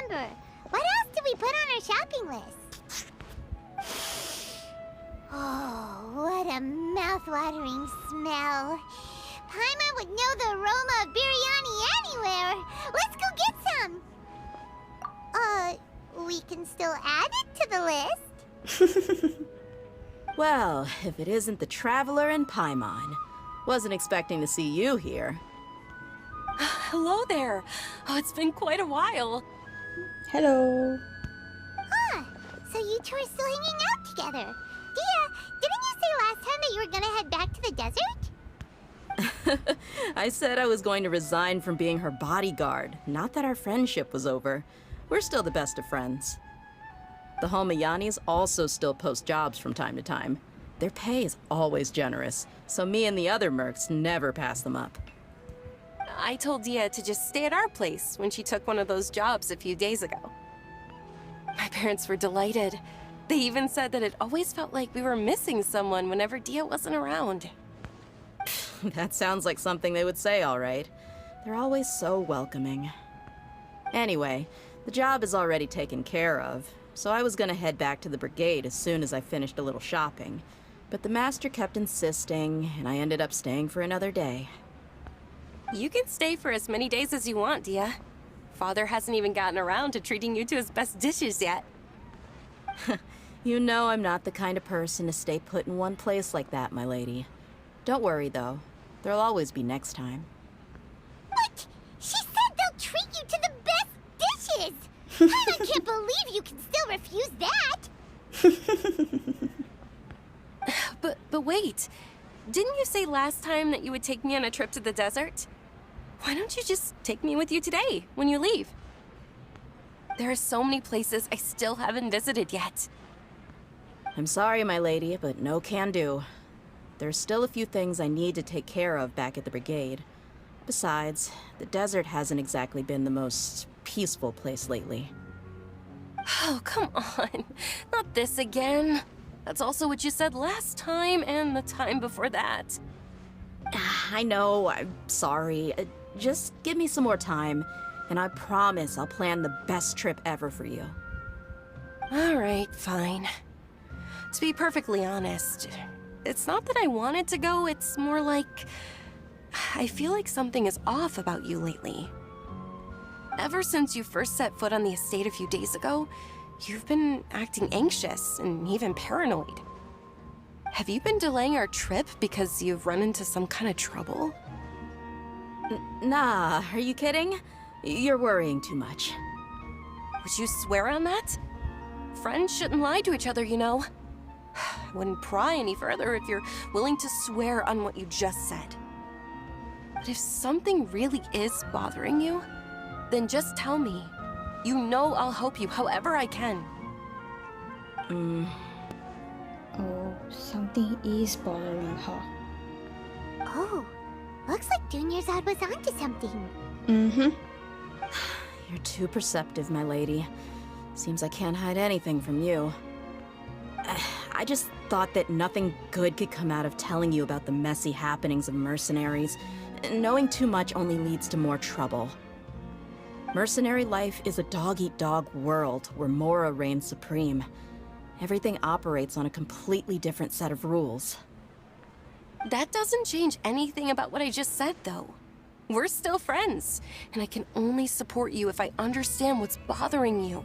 remember. What else did we put on our shopping list? Oh, what a mouth-watering smell. Paimon would know the aroma of biryani anywhere. Let's go get some. We can still add it to the list. Well, if it isn't the Traveler and Paimon. Wasn't expecting to see you here. Hello there. Oh, it's been quite a while. Hello. Huh, so you two are still hanging out together. Dehya, didn't you say last time that you were gonna head back to the desert? I said I was going to resign from being her bodyguard, not that our friendship was over. We're still the best of friends. The Homayanis also still post jobs from time to time. Their pay is always generous, so me and the other mercs never pass them up. I told Dehya to just stay at our place when she took one of those jobs a few days ago. My parents were delighted. They even said that it always felt like we were missing someone whenever Dehya wasn't around. That sounds like something they would say, all right. They're always so welcoming. Anyway, the job is already taken care of, so I was gonna head back to the brigade as soon as I finished a little shopping. But the master kept insisting, and I ended up staying for another day. You can stay for as many days as you want, Dehya. Father hasn't even gotten around to treating you to his best dishes yet. You know I'm not the kind of person to stay put in one place like that, my lady. Don't worry, though. There'll always be next time. What? She said they'll treat you to the best dishes! I can't believe you can still refuse that! But wait. Didn't you say last time that you would take me on a trip to the desert? Why don't you just take me with you today, when you leave? There are so many places I still haven't visited yet. I'm sorry, my lady, but no can do. There's still a few things I need to take care of back at the brigade. Besides, the desert hasn't exactly been the most peaceful place lately. Oh, come on. Not this again. That's also what you said last time and the time before that. I know, I'm sorry. Just give me some more time, and I promise I'll plan the best trip ever for you. All right, fine. To be perfectly honest, it's not that I wanted to go, it's more like I feel like something is off about you lately. Ever since you first set foot on the estate a few days ago, you've been acting anxious and even paranoid. Have you been delaying our trip because you've run into some kind of trouble? Nah, are you kidding? You're worrying too much. Would you swear on that? Friends shouldn't lie to each other, you know. I wouldn't pry any further if you're willing to swear on what you just said. But if something really is bothering you, then just tell me. You know I'll help you however I can. Oh, something is bothering her. Oh, looks like Dunyarzad was onto something. Mm-hmm. You're too perceptive, my lady. Seems I can't hide anything from you. I just thought that nothing good could come out of telling you about the messy happenings of mercenaries. Knowing too much only leads to more trouble. Mercenary life is a dog-eat-dog world where Mora reigns supreme. Everything operates on a completely different set of rules. That doesn't change anything about what I just said, though. We're still friends, and I can only support you if I understand what's bothering you.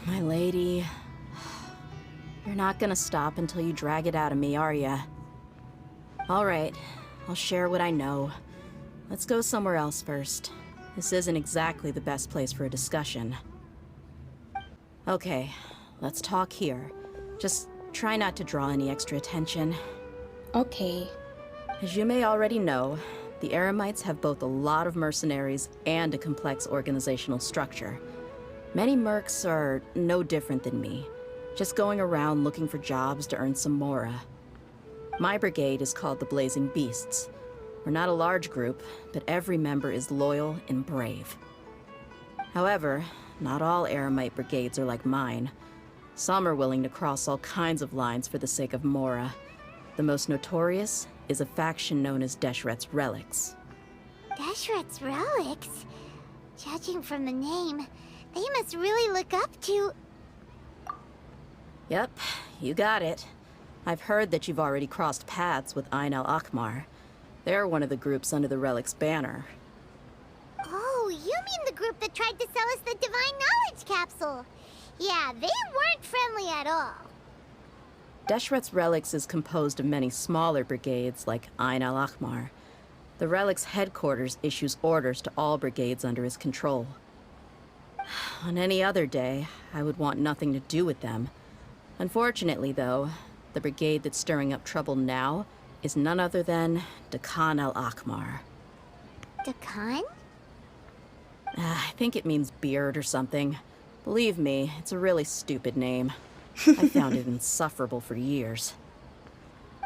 My lady, you're not gonna stop until you drag it out of me, are ya? All right, I'll share what I know. Let's go somewhere else first. This isn't exactly the best place for a discussion. Okay, let's talk here. Just try not to draw any extra attention. Okay. As you may already know, the Eremites have both a lot of mercenaries and a complex organizational structure. Many mercs are no different than me, just going around looking for jobs to earn some mora. My brigade is called the Blazing Beasts. We're not a large group, but every member is loyal and brave. However, not all Eremite brigades are like mine. Some are willing to cross all kinds of lines for the sake of mora. The most notorious is a faction known as Deshret's Relics. Deshret's Relics? Judging from the name, They must really look up to... Yep, you got it. I've heard that you've already crossed paths with Ain al-Akmar. They're one of the groups under the Relic's banner. Oh, you mean the group that tried to sell us the Divine Knowledge Capsule? Yeah, they weren't friendly at all. Deshret's Relics is composed of many smaller brigades like Ain al-Akmar. The Relic's headquarters issues orders to all brigades under his control. On any other day, I would want nothing to do with them. Unfortunately, though, the brigade that's stirring up trouble now is none other than Dehya al-Akmar. Dakan? I think it means beard or something. Believe me, it's a really stupid name. I found it insufferable for years.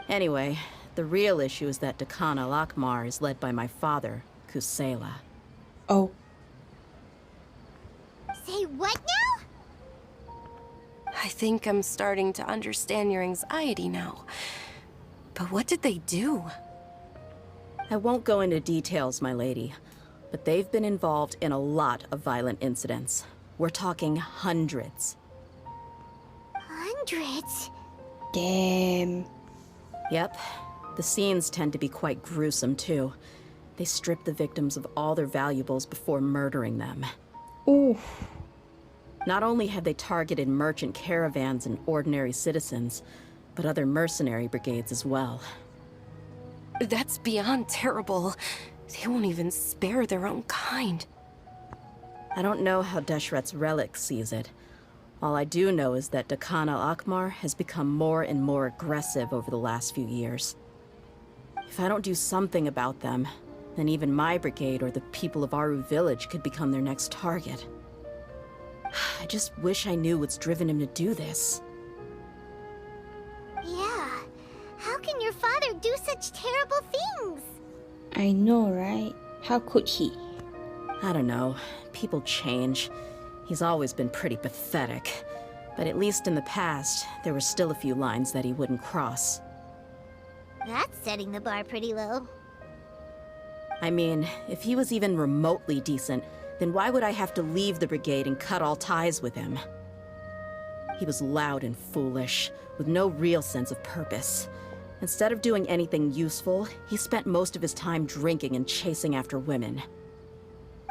Anyway, the real issue is that Dehya al-Akmar is led by my father, Kusela. Oh, Say what now? I think I'm starting to understand your anxiety now. But what did they do? I won't go into details, my lady, but they've been involved in a lot of violent incidents. We're talking hundreds. Hundreds? damn. Yep. The scenes tend to be quite gruesome, too. They strip the victims of all their valuables before murdering them. Ooh, Not only have they targeted merchant caravans and ordinary citizens, but other mercenary brigades as well. That's beyond terrible. They won't even spare their own kind. I don't know how Deshret's Relic sees it. All I do know is that Dehya al-Akmar has become more and more aggressive over the last few years. If I don't do something about them, then even my brigade or the people of Aru village could become their next target. I just wish I knew what's driven him to do this. Yeah. How can your father do such terrible things? I know, right? How could he? I don't know. People change. He's always been pretty pathetic. But at least in the past, there were still a few lines that he wouldn't cross. That's setting the bar pretty low. I mean, if he was even remotely decent, then why would I have to leave the brigade and cut all ties with him? He was loud and foolish, with no real sense of purpose. Instead of doing anything useful, he spent most of his time drinking and chasing after women.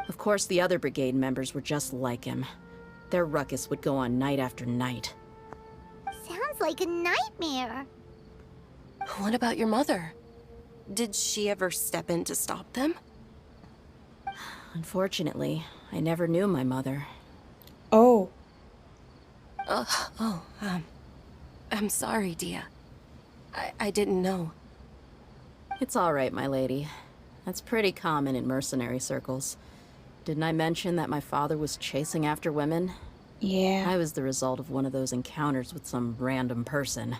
Of course, the other brigade members were just like him. Their ruckus would go on night after night. Sounds like a nightmare. What about your mother? Did she ever step in to stop them? Unfortunately, I never knew my mother. Oh, I'm sorry, Dehya. I didn't know. It's all right, my lady. That's pretty common in mercenary circles. Didn't I mention that my father was chasing after women? yeah. I was the result of one of those encounters with some random person.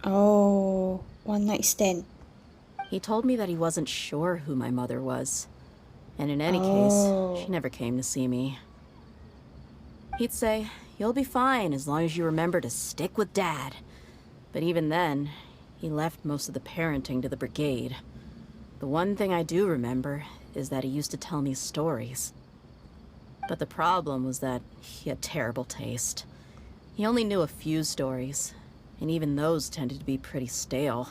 Oh, one night stand. He told me that he wasn't sure who my mother was. And in any Oh. case, she never came to see me. He'd say, "You'll be fine as long as you remember to stick with Dad." But even then, he left most of the parenting to the brigade. The one thing I do remember is that he used to tell me stories. But the problem was that he had terrible taste. He only knew a few stories, and even those tended to be pretty stale.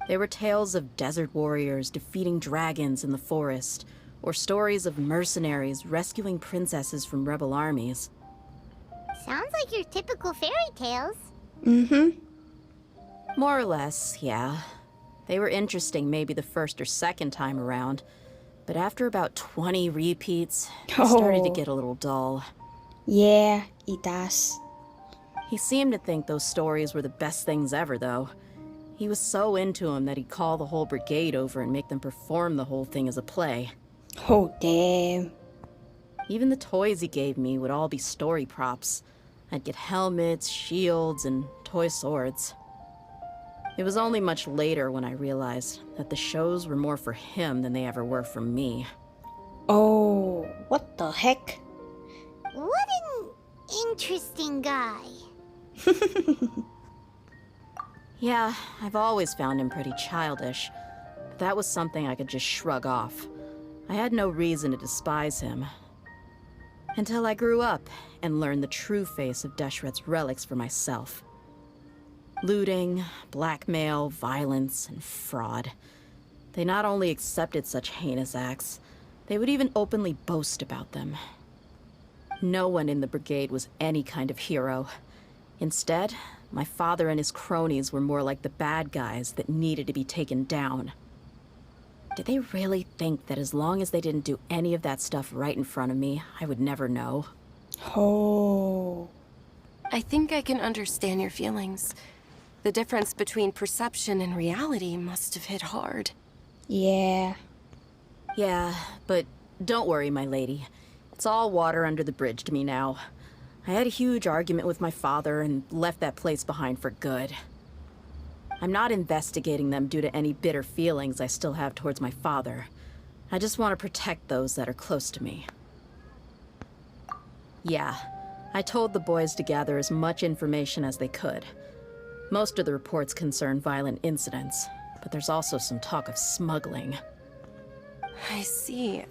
They were tales of desert warriors defeating dragons in the forest, or stories of mercenaries rescuing princesses from rebel armies. Sounds like your typical fairy tales. Mm-hmm. More or less, yeah. They were interesting maybe the first or second time around, but after about 20 repeats, it started to Oh. get a little dull. Yeah, it does. He seemed to think those stories were the best things ever, though. He was so into them that he'd call the whole brigade over and make them perform the whole thing as a play. Oh, damn. Even the toys he gave me would all be story props. I'd get helmets, shields, and toy swords. It was only much later when I realized that the shows were more for him than they ever were for me. Oh, what the heck? What an interesting guy. Yeah, I've always found him pretty childish, but that was something I could just shrug off. I had no reason to despise him. Until I grew up and learned the true face of Deshret's relics for myself. Looting, blackmail, violence, and fraud. They not only accepted such heinous acts, they would even openly boast about them. No one in the brigade was any kind of hero. Instead, my father and his cronies were more like the bad guys that needed to be taken down. Did they really think that as long as they didn't do any of that stuff right in front of me, I would never know? Oh. I think I can understand your feelings. The difference between perception and reality must have hit hard. Yeah. Yeah, but don't worry, my lady. It's all water under the bridge to me now. I had a huge argument with my father and left that place behind for good. I'm not investigating them due to any bitter feelings I still have towards my father. I just want to protect those that are close to me. Yeah, I told the boys to gather as much information as they could. Most of the reports concern violent incidents, but there's also some talk of smuggling. I see.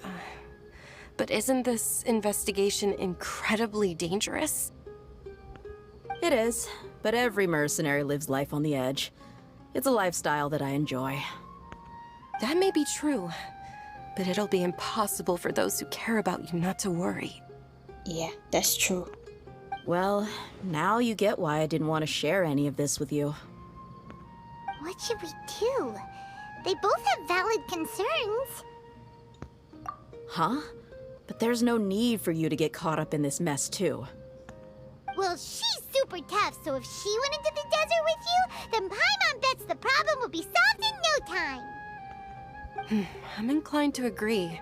But isn't this investigation incredibly dangerous? It is, but every mercenary lives life on the edge. It's a lifestyle that I enjoy. That may be true, but it'll be impossible for those who care about you not to worry. Yeah, that's true. Well, now you get why I didn't want to share any of this with you. What should we do? They both have valid concerns. Huh? But there's no need for you to get caught up in this mess, too. Well, she's super tough, so if she went into the desert with you, then Paimon bets the problem will be solved in no time. I'm inclined to agree.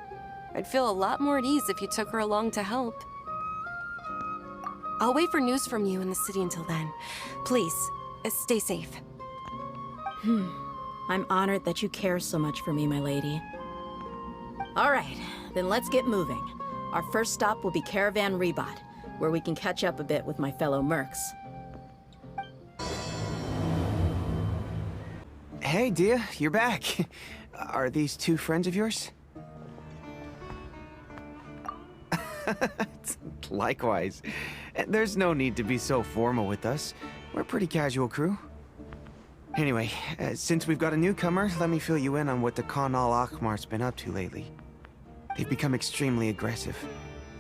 I'd feel a lot more at ease if you took her along to help. I'll wait for news from you in the city until then. Please, stay safe. I'm honored that you care so much for me, my lady. All right, then let's get moving. Our first stop will be Caravan Rebot, where we can catch up a bit with my fellow mercs. Hey, Dehya, you're back. Are these two friends of yours? Likewise. There's no need to be so formal with us. We're a pretty casual crew. Anyway, since we've got a newcomer, let me fill you in on what the Khan al-Ahmar's been up to lately. They've become extremely aggressive.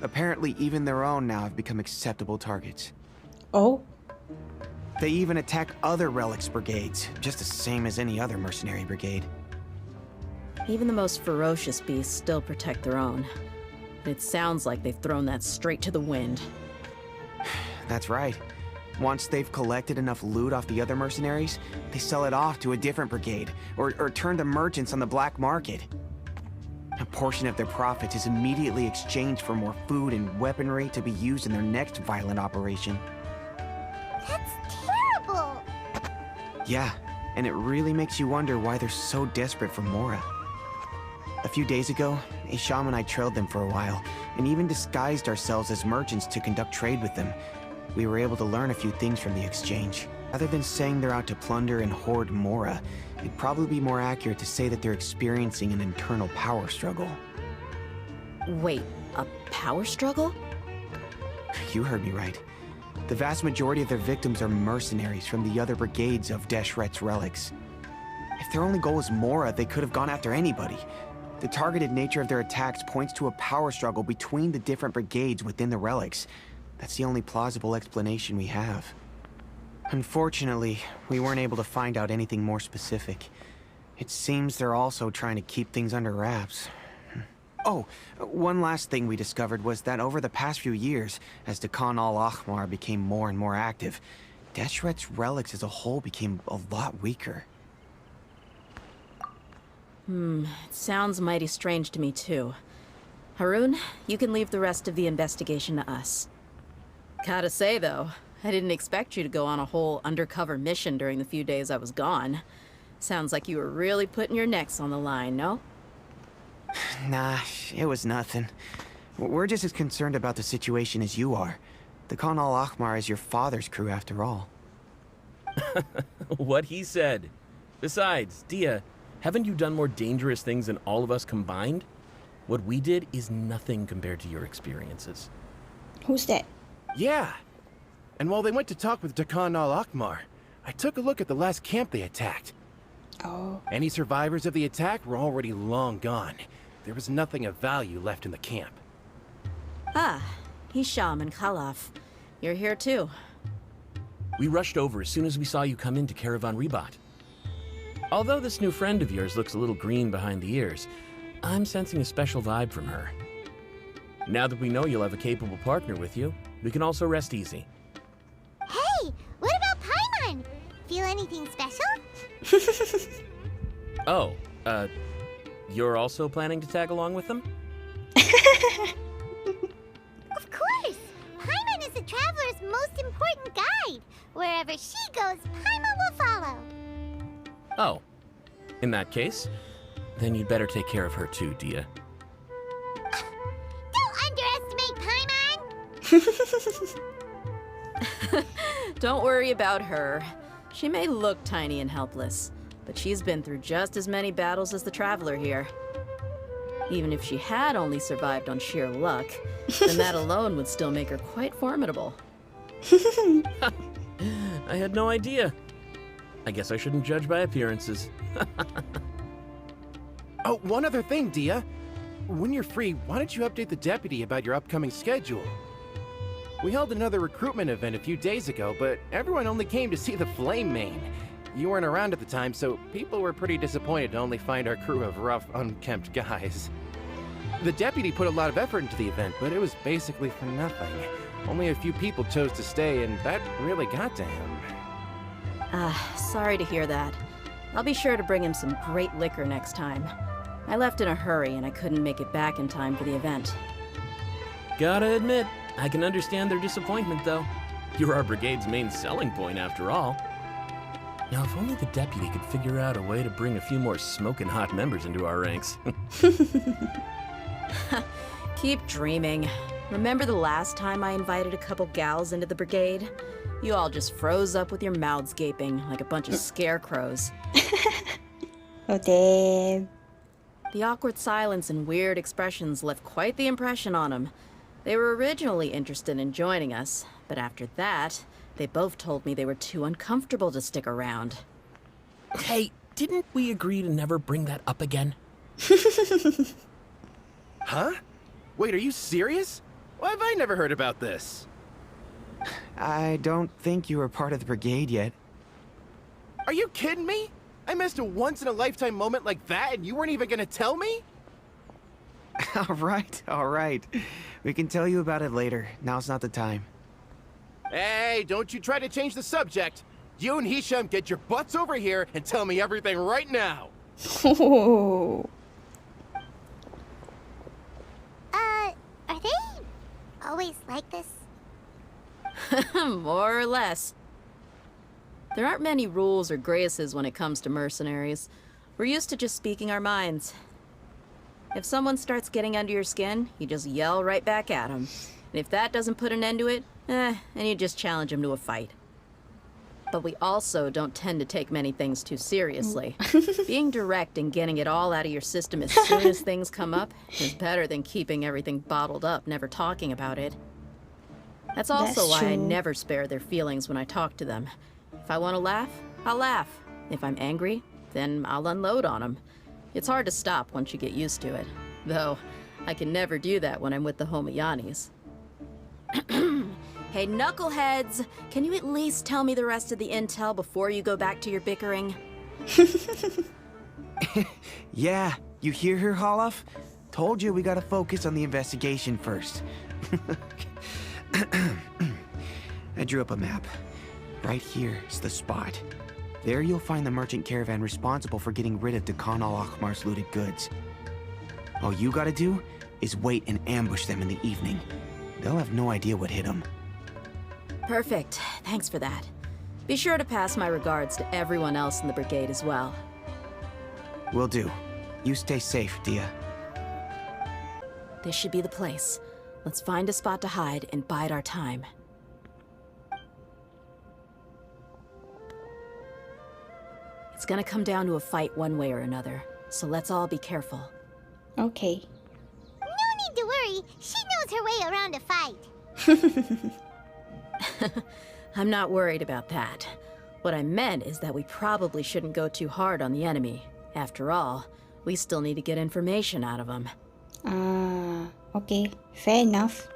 Apparently, even their own now have become acceptable targets. Oh? They even attack other relics brigades, just the same as any other mercenary brigade. Even the most ferocious beasts still protect their own. It sounds like they've thrown that straight to the wind. That's right. Once they've collected enough loot off the other mercenaries, they sell it off to a different brigade, or turn to merchants on the black market. A portion of their profits is immediately exchanged for more food and weaponry to be used in their next violent operation. That's terrible. Yeah, and it really makes you wonder why they're so desperate for Mora. A few days ago, Isham and I trailed them for a while, and even disguised ourselves as merchants to conduct trade with them. We were able to learn a few things from the exchange. Rather than saying they're out to plunder and hoard Mora, it'd probably be more accurate to say that they're experiencing an internal power struggle. Wait, a power struggle? You heard me right. The vast majority of their victims are mercenaries from the other brigades of Deshret's relics. If their only goal was Mora, they could have gone after anybody. The targeted nature of their attacks points to a power struggle between the different brigades within the relics. That's the only plausible explanation we have. Unfortunately, we weren't able to find out anything more specific. It seems they're also trying to keep things under wraps. Oh, one last thing we discovered was that over the past few years, as the Khan al-Ahmar became more and more active, Deshret's relics as a whole became a lot weaker. It sounds mighty strange to me, too. Harun, you can leave the rest of the investigation to us. Gotta say, though, I didn't expect you to go on a whole undercover mission during the few days I was gone. Sounds like you were really putting your necks on the line, no? Nah, it was nothing. We're just as concerned about the situation as you are. The Khan al-Ahmar is your father's crew, after all. What he said. Besides, Dehya, haven't you done more dangerous things than all of us combined? What we did is nothing compared to your experiences. Who's that? Yeah. And while they went to talk with Dakan al-Akmar, I took a look at the last camp they attacked. Oh. Any survivors of the attack were already long gone. There was nothing of value left in the camp. Ah, Hisham and Khalaf. You're here too. We rushed over as soon as we saw you come into Caravan Ribat. Although this new friend of yours looks a little green behind the ears, I'm sensing a special vibe from her. Now that we know you'll have a capable partner with you, we can also rest easy. Hey, what about Paimon? Feel anything special? Oh, you're also planning to tag along with them? Of course! Paimon is the traveler's most important guide. Wherever she goes, Paimon will follow. Oh, in that case, then you'd better take care of her too, Dehya. Don't underestimate Paimon! Don't worry about her. She may look tiny and helpless, but she's been through just as many battles as the traveler here. Even if she had only survived on sheer luck, then that alone would still make her quite formidable. I had no idea. I guess I shouldn't judge by appearances. Oh, one other thing, Dehya. When you're free, why don't you update the deputy about your upcoming schedule? We held another recruitment event a few days ago, but everyone only came to see the Flame Mane. You weren't around at the time, so people were pretty disappointed to only find our crew of rough, unkempt guys. The deputy put a lot of effort into the event, but it was basically for nothing. Only a few people chose to stay, and that really got to him. Sorry to hear that. I'll be sure to bring him some great liquor next time. I left in a hurry and I couldn't make it back in time for the event. Gotta admit, I can understand their disappointment, though. You're our brigade's main selling point, after all. Now, if only the deputy could figure out a way to bring a few more smoking hot members into our ranks. Keep dreaming. Remember the last time I invited a couple gals into the brigade? You all just froze up with your mouths gaping like a bunch of scarecrows. Oh, damn. The awkward silence and weird expressions left quite the impression on them. They were originally interested in joining us, but after that, they both told me they were too uncomfortable to stick around. Hey, didn't we agree to never bring that up again? Huh? Wait, are you serious? Why have I never heard about this? I don't think you were part of the brigade yet. Are you kidding me? I missed a once-in-a-lifetime moment like that and you weren't even gonna tell me? All right. We can tell you about it later. Now's not the time. Hey, don't you try to change the subject. You and Hisham get your butts over here and tell me everything right now. Oh. Are they always like this? More or less. There aren't many rules or graces when it comes to mercenaries. We're used to just speaking our minds. If someone starts getting under your skin, you just yell right back at them. And if that doesn't put an end to it, and you just challenge them to a fight. But we also don't tend to take many things too seriously. Being direct and getting it all out of your system as soon as things come up is better than keeping everything bottled up, never talking about it. That's also That's why I true. never spare their feelings when I talk to them. If I want to laugh, I'll laugh. If I'm angry, then I'll unload on them. It's hard to stop once you get used to it. Though, I can never do that when I'm with the Homayanis. Hey, knuckleheads! Can you at least tell me the rest of the intel before you go back to your bickering? Yeah, you hear her, Holloff? Told you we gotta focus on the investigation first. I drew up a map. Right here is the spot. There you'll find the merchant caravan responsible for getting rid of Dakan al-Akmar's looted goods. All you gotta do is wait and ambush them in the evening. They'll have no idea what hit them. Perfect. Thanks for that. Be sure to pass my regards to everyone else in the brigade as well. Will do. You stay safe, Dehya. This should be the place. Let's find a spot to hide and bide our time. It's gonna come down to a fight one way or another, so let's all be careful. Okay. No need to worry. She knows her way around a fight. I'm not worried about that. What I meant is that we probably shouldn't go too hard on the enemy. After all, we still need to get information out of them. Okay. Fair enough.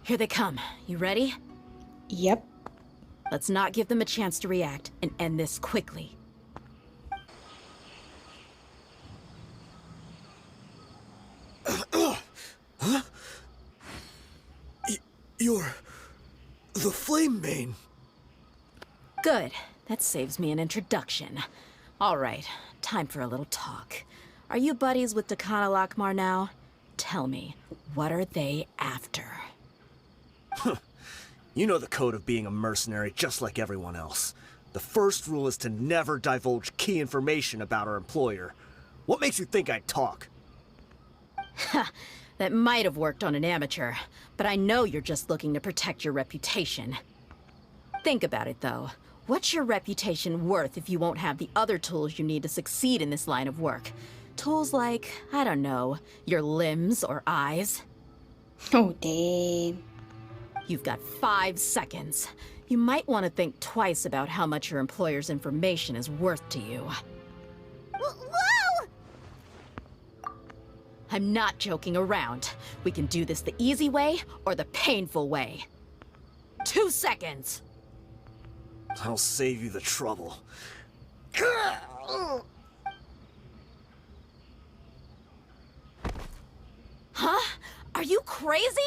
Here they come. You ready? Yep. Let's not give them a chance to react and end this quickly. You're... the Flame Main. Good. That saves me an introduction. All right, time for a little talk. Are you buddies with Dakana Lakmar now? Tell me, what are they after? You know the code of being a mercenary just like everyone else. The first rule is to never divulge key information about our employer. What makes you think I'd talk? That might have worked on an amateur, but I know you're just looking to protect your reputation. Think about it, though. What's your reputation worth if you won't have the other tools you need to succeed in this line of work? Tools like, I don't know, your limbs or eyes? Oh, damn. You've got 5 seconds. You might want to think twice about how much your employer's information is worth to you. Whoa! I'm not joking around. We can do this the easy way or the painful way. 2 seconds! I'll save you the trouble. Huh? Are you crazy?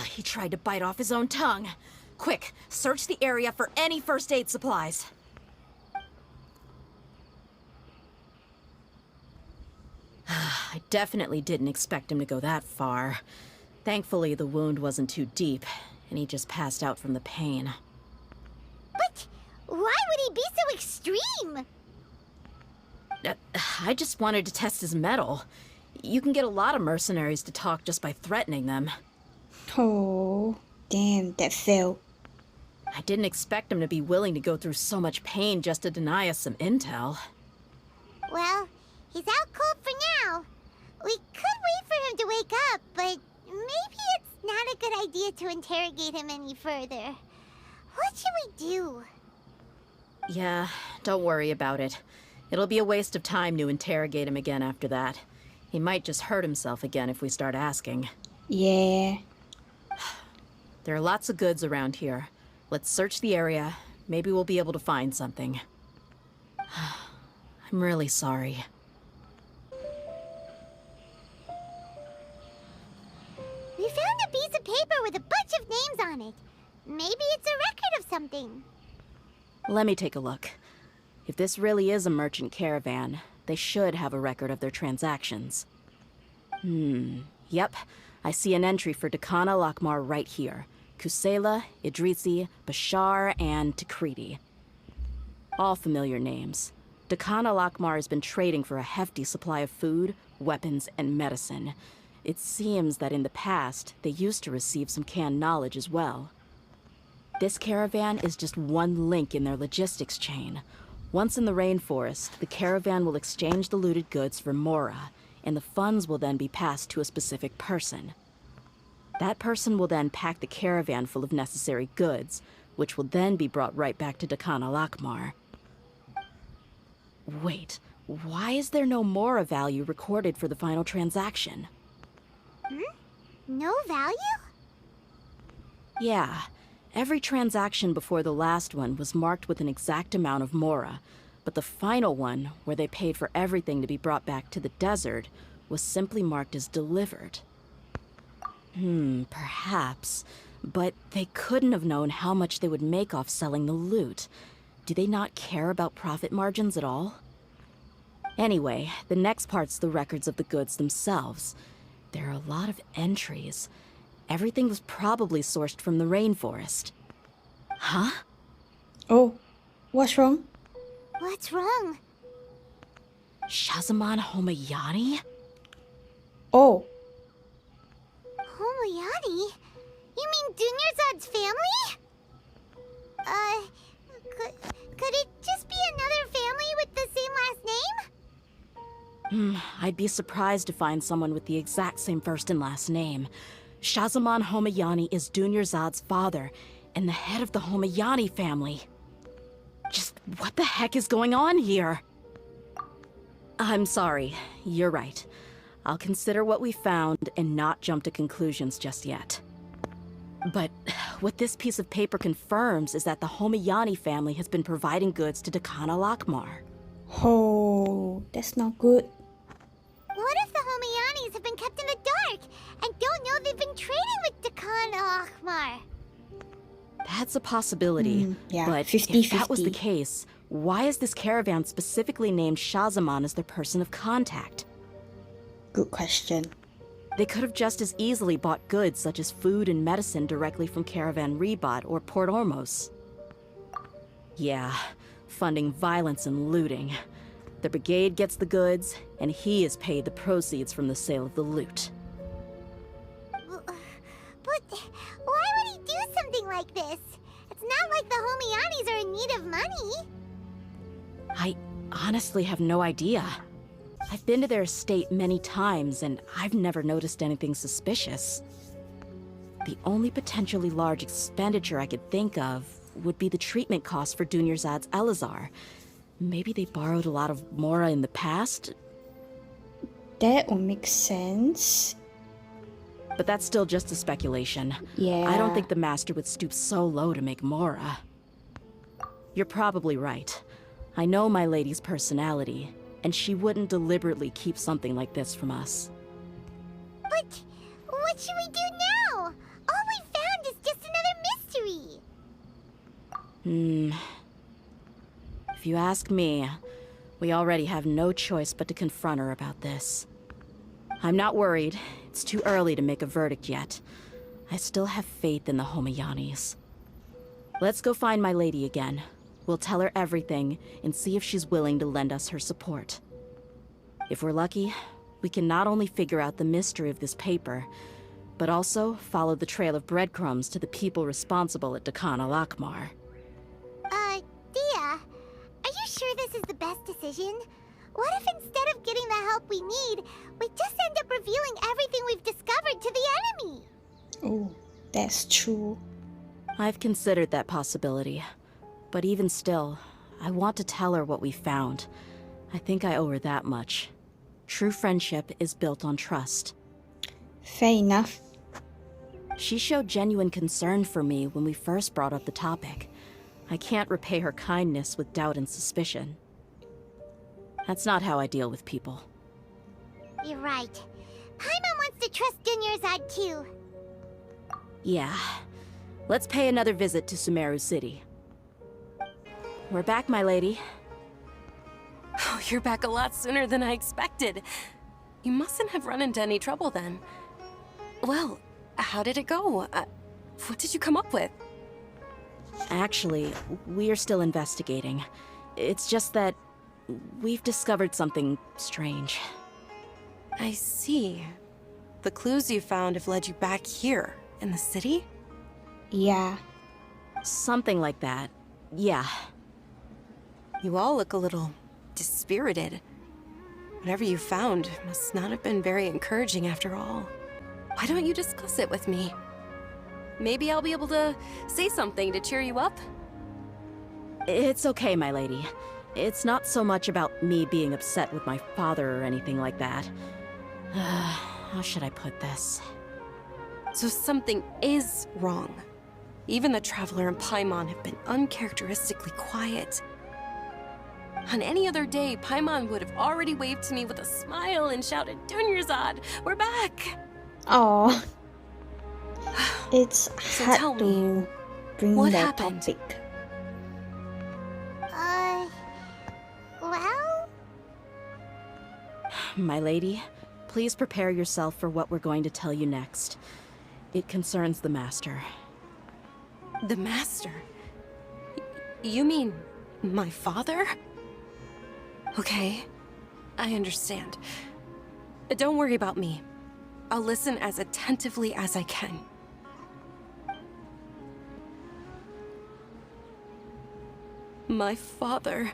He tried to bite off his own tongue. Quick, search the area for any first aid supplies. I definitely didn't expect him to go that far. Thankfully, the wound wasn't too deep, and he just passed out from the pain. But why would he be so extreme? I just wanted to test his mettle. You can get a lot of mercenaries to talk just by threatening them. Oh, damn, that failed. I didn't expect him to be willing to go through so much pain just to deny us some intel. Well, he's out cold for now. We could wait for him to wake up, but maybe it's not a good idea to interrogate him any further. What should we do? Yeah, don't worry about it. It'll be a waste of time to interrogate him again after that. He might just hurt himself again if we start asking. Yeah. There are lots of goods around here. Let's search the area. Maybe we'll be able to find something. I'm really sorry. We found a piece of paper with a bunch of names on it. Maybe it's a record of something. Let me take a look. If this really is a merchant caravan, they should have a record of their transactions. Yep. I see an entry for Dakana Lakmar right here. Kusela, Idrisi, Bashar, and Takriti. All familiar names. Dakana Lakmar has been trading for a hefty supply of food, weapons, and medicine. It seems that in the past, they used to receive some canned knowledge as well. This caravan is just one link in their logistics chain. Once in the rainforest, the caravan will exchange the looted goods for Mora, and the funds will then be passed to a specific person. That person will then pack the caravan full of necessary goods, which will then be brought right back to Dakana Lakmar. Wait, why is there no Mora value recorded for the final transaction? No value? Yeah, every transaction before the last one was marked with an exact amount of Mora, but the final one, where they paid for everything to be brought back to the desert, was simply marked as delivered. Perhaps. But they couldn't have known how much they would make off selling the loot. Do they not care about profit margins at all? Anyway, the next part's the records of the goods themselves. There are a lot of entries. Everything was probably sourced from the rainforest. Huh? Oh, what's wrong? What's wrong? Shazaman Homayani? Oh, Homayani? You mean Dunyarzad's family? I'd be surprised to find someone with the exact same first and last name. Shazamon Homayani is Dunyarzad's father, and the head of the Homayani family. Just what the heck is going on here? I'm sorry, you're right. I'll consider what we found and not jump to conclusions just yet. But what this piece of paper confirms is that the Homayani family has been providing goods to Dakana Lakmar. Oh, that's not good. What if the Homayanis have been kept in the dark and don't know they've been trading with Dakan Akhmar? That's a possibility, yeah, but 50-50. if that was the case, why is this caravan specifically named Shazamon as their person of contact? Good question. They could have just as easily bought goods such as food and medicine directly from Caravan Rebat or Port Ormos. Yeah, funding violence and looting. The brigade gets the goods, and he is paid the proceeds from the sale of the loot. But why would he do something like this? It's not like the Homayanis are in need of money. I honestly have no idea. I've been to their estate many times, and I've never noticed anything suspicious. The only potentially large expenditure I could think of would be the treatment costs for Dunyarzad's Elazar. Maybe they borrowed a lot of Mora in the past? That will make sense. But that's still just a speculation. Yeah. I don't think the Master would stoop so low to make Mora. You're probably right. I know my lady's personality, and she wouldn't deliberately keep something like this from us. But what should we do now? All we found is just another mystery. If you ask me, we already have no choice but to confront her about this. I'm not worried. It's too early to make a verdict yet. I still have faith in the Homayanis. Let's go find my lady again. We'll tell her everything and see if she's willing to lend us her support. If we're lucky, we can not only figure out the mystery of this paper, but also follow the trail of breadcrumbs to the people responsible at Dakana Lakmar. Dehya, are you sure this is the best decision? What if instead of getting the help we need, we just end up revealing everything we've discovered to the enemy? Oh, that's true. I've considered that possibility. But even still, I want to tell her what we found. I think I owe her that much. True friendship is built on trust. Fair enough. She showed genuine concern for me when we first brought up the topic. I can't repay her kindness with doubt and suspicion. That's not how I deal with people. You're right. Paimon wants to trust Dunyarzad too. Yeah. Let's pay another visit to Sumeru City. We're back, my lady. Oh, you're back a lot sooner than I expected. You mustn't have run into any trouble then. Well, how did it go? What did you come up with? Actually, we are still investigating. It's just that we've discovered something strange. I see. The clues you found have led you back here, in the city? Yeah. Something like that. Yeah. You all look a little dispirited. Whatever you found must not have been very encouraging after all. Why don't you discuss it with me? Maybe I'll be able to say something to cheer you up? It's okay, my lady. It's not so much about me being upset with my father or anything like that. How should I put this? So something is wrong. Even the Traveler and Paimon have been uncharacteristically quiet. On any other day, Paimon would have already waved to me with a smile and shouted, "Dunyarzad, we're back!" Oh. It's So hard tell to me, bring what that happened? topic. Well? My lady, please prepare yourself for what we're going to tell you next. It concerns the Master. The Master? You mean my father? Okay, I understand. Don't worry about me. I'll listen as attentively as I can. My father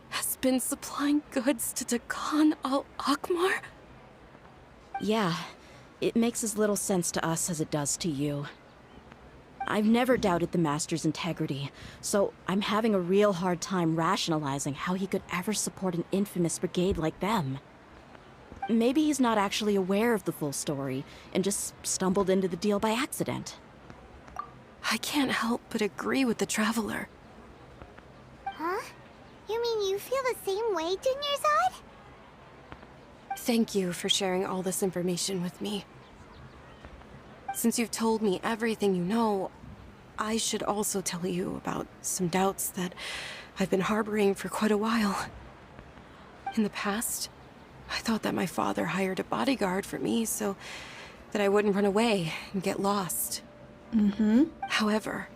has He's been supplying goods to Dakan al-Akmar? Yeah, it makes as little sense to us as it does to you. I've never doubted the Master's integrity, so I'm having a real hard time rationalizing how he could ever support an infamous brigade like them. Maybe he's not actually aware of the full story and just stumbled into the deal by accident. I can't help but agree with the Traveler. Huh? You mean you feel the same way, Dunyarzad? Thank you for sharing all this information with me. Since you've told me everything you know, I should also tell you about some doubts that I've been harboring for quite a while. In the past, I thought that my father hired a bodyguard for me so that I wouldn't run away and get lost. However,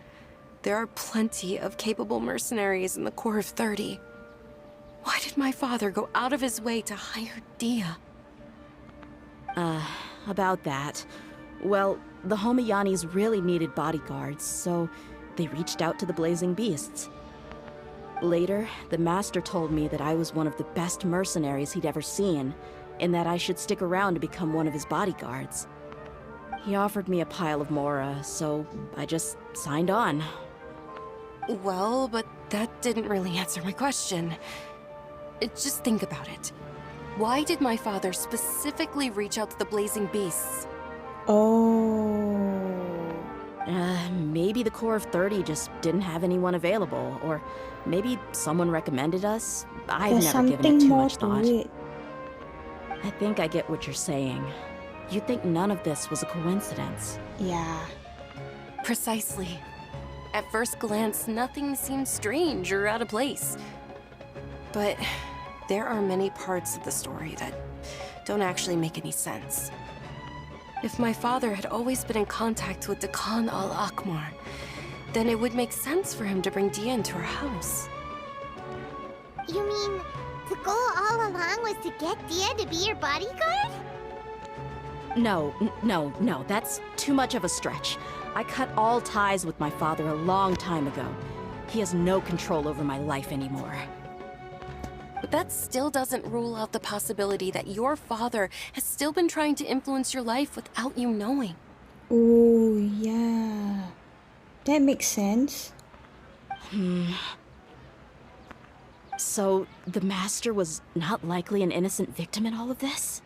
there are plenty of capable mercenaries in the Corps of 30. Why did my father go out of his way to hire Dehya? About that. Well, the Homayanis really needed bodyguards, so they reached out to the Blazing Beasts. Later, the Master told me that I was one of the best mercenaries he'd ever seen, and that I should stick around to become one of his bodyguards. He offered me a pile of Mora, so I just signed on. Well, but that didn't really answer my question. Just think about it. Why did my father specifically reach out to the Blazing Beasts? Oh. Maybe the Corps of 30 just didn't have anyone available, or maybe someone recommended us. I've There's never given something it too more much to thought. it. I think I get what you're saying. You think none of this was a coincidence. Yeah. Precisely. At first glance, nothing seems strange or out of place. But there are many parts of the story that don't actually make any sense. If my father had always been in contact with Dakan al-Akmar, then it would make sense for him to bring Dehya into our house. You mean the goal all along was to get Dehya to be your bodyguard? No, that's too much of a stretch. I cut all ties with my father a long time ago. He has no control over my life anymore. But that still doesn't rule out the possibility that your father has still been trying to influence your life without you knowing. Oh, yeah. That makes sense. So, the Master was not likely an innocent victim in all of this?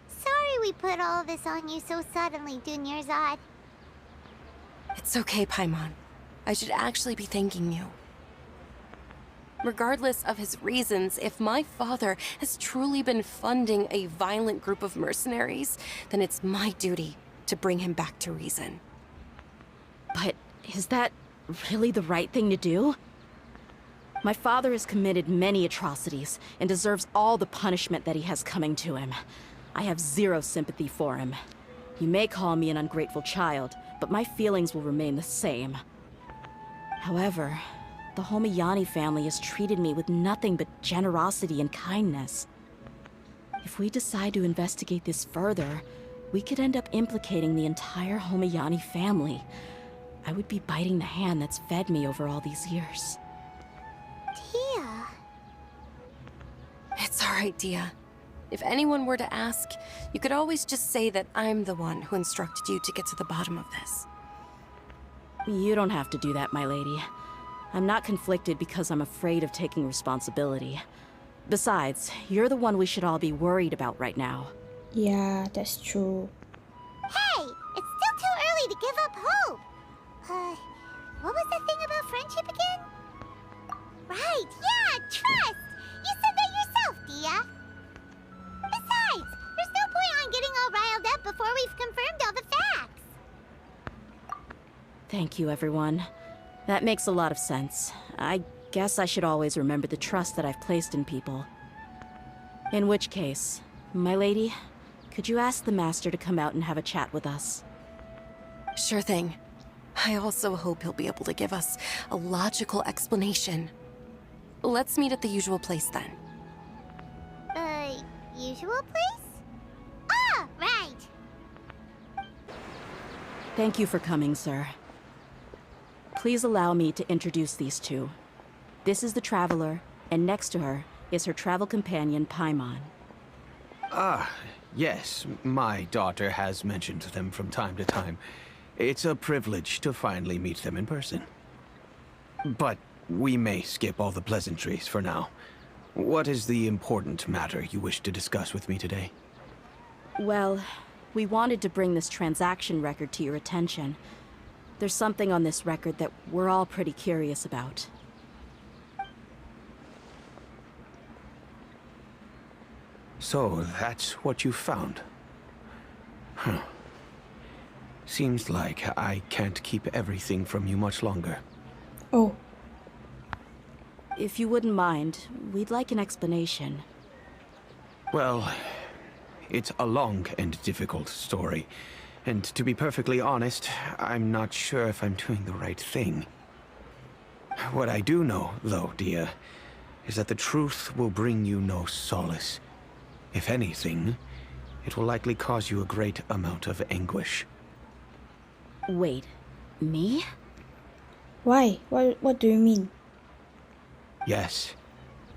Sorry we put all of this on you so suddenly, Dunyarzad. It's okay, Paimon. I should actually be thanking you. Regardless of his reasons, if my father has truly been funding a violent group of mercenaries, then it's my duty to bring him back to reason. But is that really the right thing to do? My father has committed many atrocities and deserves all the punishment that he has coming to him. I have zero sympathy for him. You may call me an ungrateful child, but my feelings will remain the same. However, the Homayani family has treated me with nothing but generosity and kindness. If we decide to investigate this further, we could end up implicating the entire Homayani family. I would be biting the hand that's fed me over all these years. Dehya. It's all right, Dehya. If anyone were to ask, you could always just say that I'm the one who instructed you to get to the bottom of this. You don't have to do that, my lady. I'm not conflicted because I'm afraid of taking responsibility. Besides, you're the one we should all be worried about right now. Yeah, that's true. Hey, it's still too early to give up hope. What was the thing about friendship again? Right, yeah, trust. You said that yourself, Dehya. Besides, there's no point on getting all riled up before we've confirmed all the facts. Thank you, everyone. That makes a lot of sense. I guess I should always remember the trust that I've placed in people. In which case, my lady, could you ask the Master to come out and have a chat with us? Sure thing. I also hope he'll be able to give us a logical explanation. Let's meet at the usual place then. Usual place? Ah, right. Thank you for coming, sir. Please allow me to introduce these two. This is the Traveler, And next to her is her travel companion, Paimon. Ah, yes. My daughter has mentioned them from time to time. It's a privilege to finally meet them in person. But we may skip all the pleasantries for now. What is the important matter you wish to discuss with me today? Well, we wanted to bring this transaction record to your attention. There's something on this record that we're all pretty curious about. So, that's what you found? Huh. Seems like I can't keep everything from you much longer. Oh, If you wouldn't mind, we'd like an explanation. Well, it's a long and difficult story. And to be perfectly honest, I'm not sure if I'm doing the right thing. What I do know, though, Dehya, is that the truth will bring you no solace. If anything, it will likely cause you a great amount of anguish. Wait, me? why? What do you mean? Yes,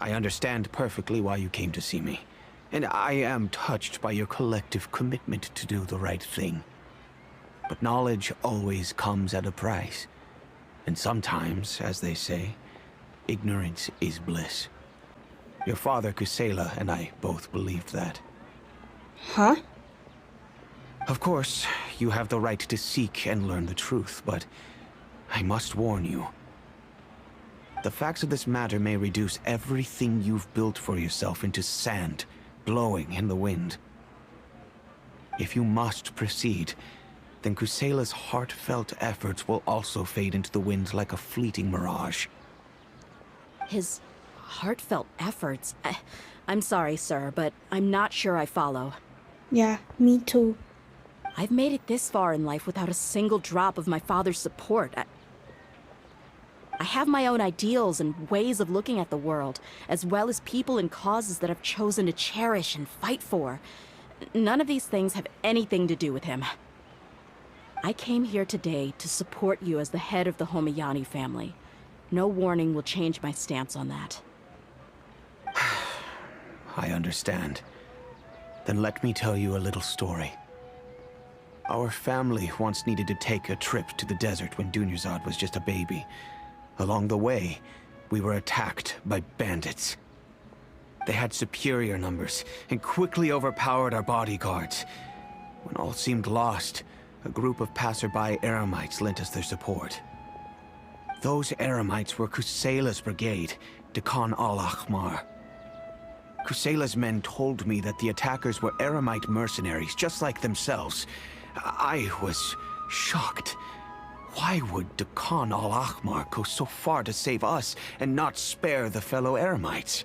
I understand perfectly why you came to see me. And I am touched by your collective commitment to do the right thing. But knowledge always comes at a price. And sometimes, as they say, ignorance is bliss. Your father, Kusela, and I both believed that. Huh? Of course, you have the right to seek and learn the truth, but I must warn you. The facts of this matter may reduce everything you've built for yourself into sand, blowing in the wind. If you must proceed, then Kusela's heartfelt efforts will also fade into the wind like a fleeting mirage. His heartfelt efforts? I'm sorry, sir, but I'm not sure I follow. Yeah, me too. I've made it this far in life without a single drop of my father's support. I have my own ideals and ways of looking at the world, as well as people and causes that I've chosen to cherish and fight for. None of these things have anything to do with him. I came here today to support you as the head of the Homayani family. No warning will change my stance on that. I understand. Then let me tell you a little story. Our family once needed to take a trip to the desert when Dunyarzad was just a baby. Along the way, we were attacked by bandits. They had superior numbers and quickly overpowered our bodyguards. When all seemed lost, a group of passerby Eremites lent us their support. Those Eremites were Kusela's brigade, Dekan al-Ahmar. Kusela's men told me that the attackers were Eremite mercenaries, just like themselves. I was shocked. Why would Dekan al-Ahmar go so far to save us and not spare the fellow Eremites?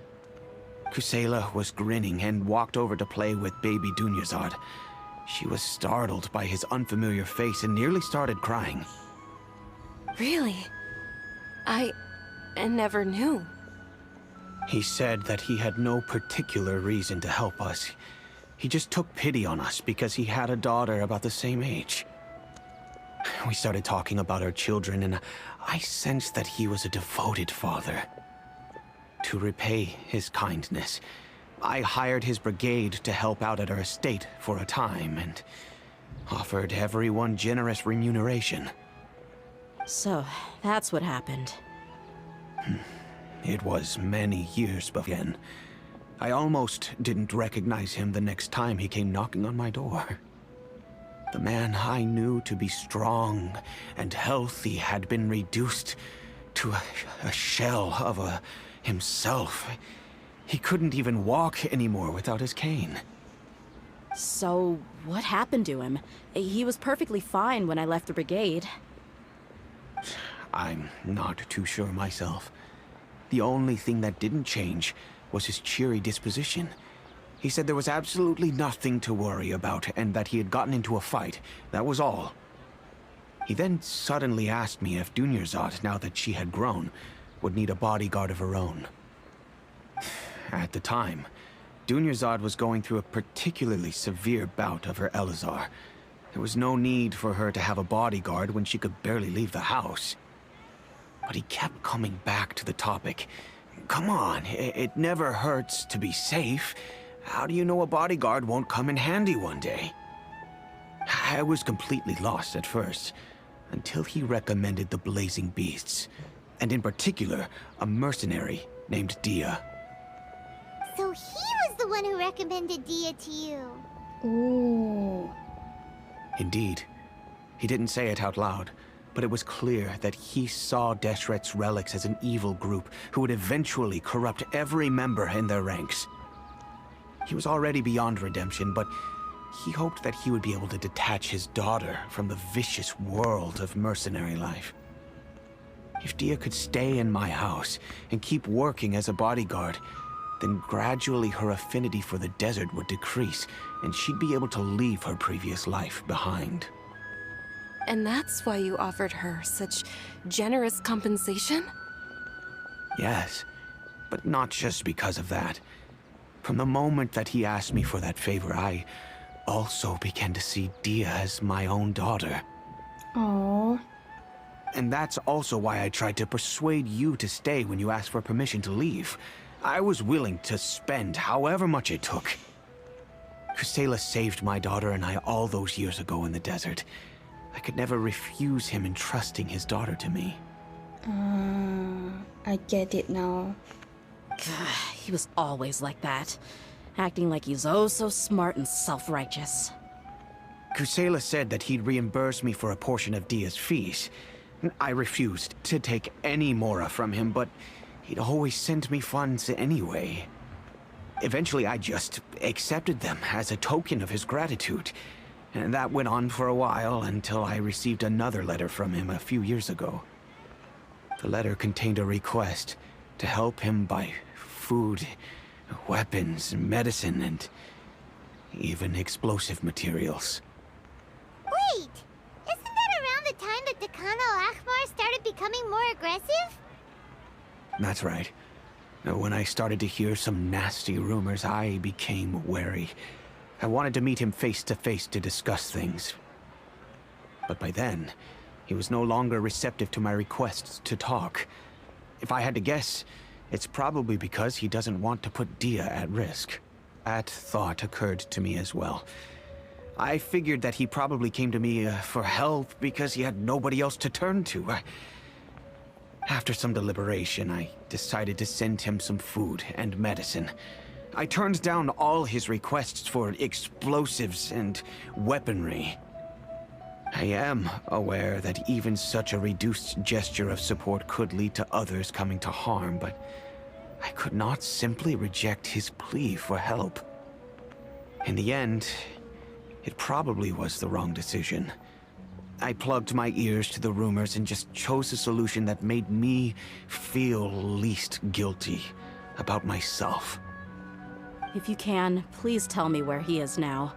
Kusela was grinning and walked over to play with baby Dunyarzad. She was startled by his unfamiliar face and nearly started crying. Really? I never knew. He said that he had no particular reason to help us. He just took pity on us because he had a daughter about the same age. We started talking about our children, and I sensed that he was a devoted father. To repay his kindness, I hired his brigade to help out at our estate for a time, and offered everyone generous remuneration. So, that's what happened. It was many years again. I almost didn't recognize him the next time he came knocking on my door. The man I knew to be strong and healthy had been reduced to a shell of himself. He couldn't even walk anymore without his cane. So, what happened to him? He was perfectly fine when I left the brigade. I'm not too sure myself. The only thing that didn't change was his cheery disposition. He said there was absolutely nothing to worry about and that he had gotten into a fight. That was all. He then suddenly asked me if Dunyarzad, now that she had grown, would need a bodyguard of her own. At the time, Dunyarzad was going through a particularly severe bout of her Elazar. There was no need for her to have a bodyguard when she could barely leave the house. But he kept coming back to the topic, Come on, it never hurts to be safe. How do you know a bodyguard won't come in handy one day? I was completely lost at first, until he recommended the Blazing Beasts, and in particular, a mercenary named Dehya. So he was the one who recommended Dehya to you. Ooh. Indeed. He didn't say it out loud, but it was clear that he saw Deshret's relics as an evil group who would eventually corrupt every member in their ranks. He was already beyond redemption, but he hoped that he would be able to detach his daughter from the vicious world of mercenary life. If Dehya could stay in my house and keep working as a bodyguard, then gradually her affinity for the desert would decrease, and she'd be able to leave her previous life behind. And that's why you offered her such generous compensation? Yes, but not just because of that. From the moment that he asked me for that favor, I also began to see Dehya as my own daughter. Aww. And that's also why I tried to persuade you to stay when you asked for permission to leave. I was willing to spend however much it took. Kusela saved my daughter and I all those years ago in the desert. I could never refuse him entrusting his daughter to me. I get it now. He was always like that, acting like he's oh so smart and self-righteous. Kusela said that he'd reimburse me for a portion of Dehya's fees. I refused to take any mora from him, but he'd always send me funds anyway. Eventually, I just accepted them as a token of his gratitude. And that went on for a while until I received another letter from him a few years ago. The letter contained a request to help him buy food, weapons, medicine, and even explosive materials. Wait! Isn't that around the time that Dekhan al-Ahmar started becoming more aggressive? That's right. When I started to hear some nasty rumors, I became wary. I wanted to meet him face to face to discuss things. But by then, he was no longer receptive to my requests to talk. If I had to guess, it's probably because he doesn't want to put Dehya at risk. That thought occurred to me as well. I figured that he probably came to me for help because he had nobody else to turn to. After some deliberation, I decided to send him some food and medicine. I turned down all his requests for explosives and weaponry. I am aware that even such a reduced gesture of support could lead to others coming to harm, but I could not simply reject his plea for help. In the end, it probably was the wrong decision. I plugged my ears to the rumors and just chose a solution that made me feel least guilty about myself. If you can, please tell me where he is now.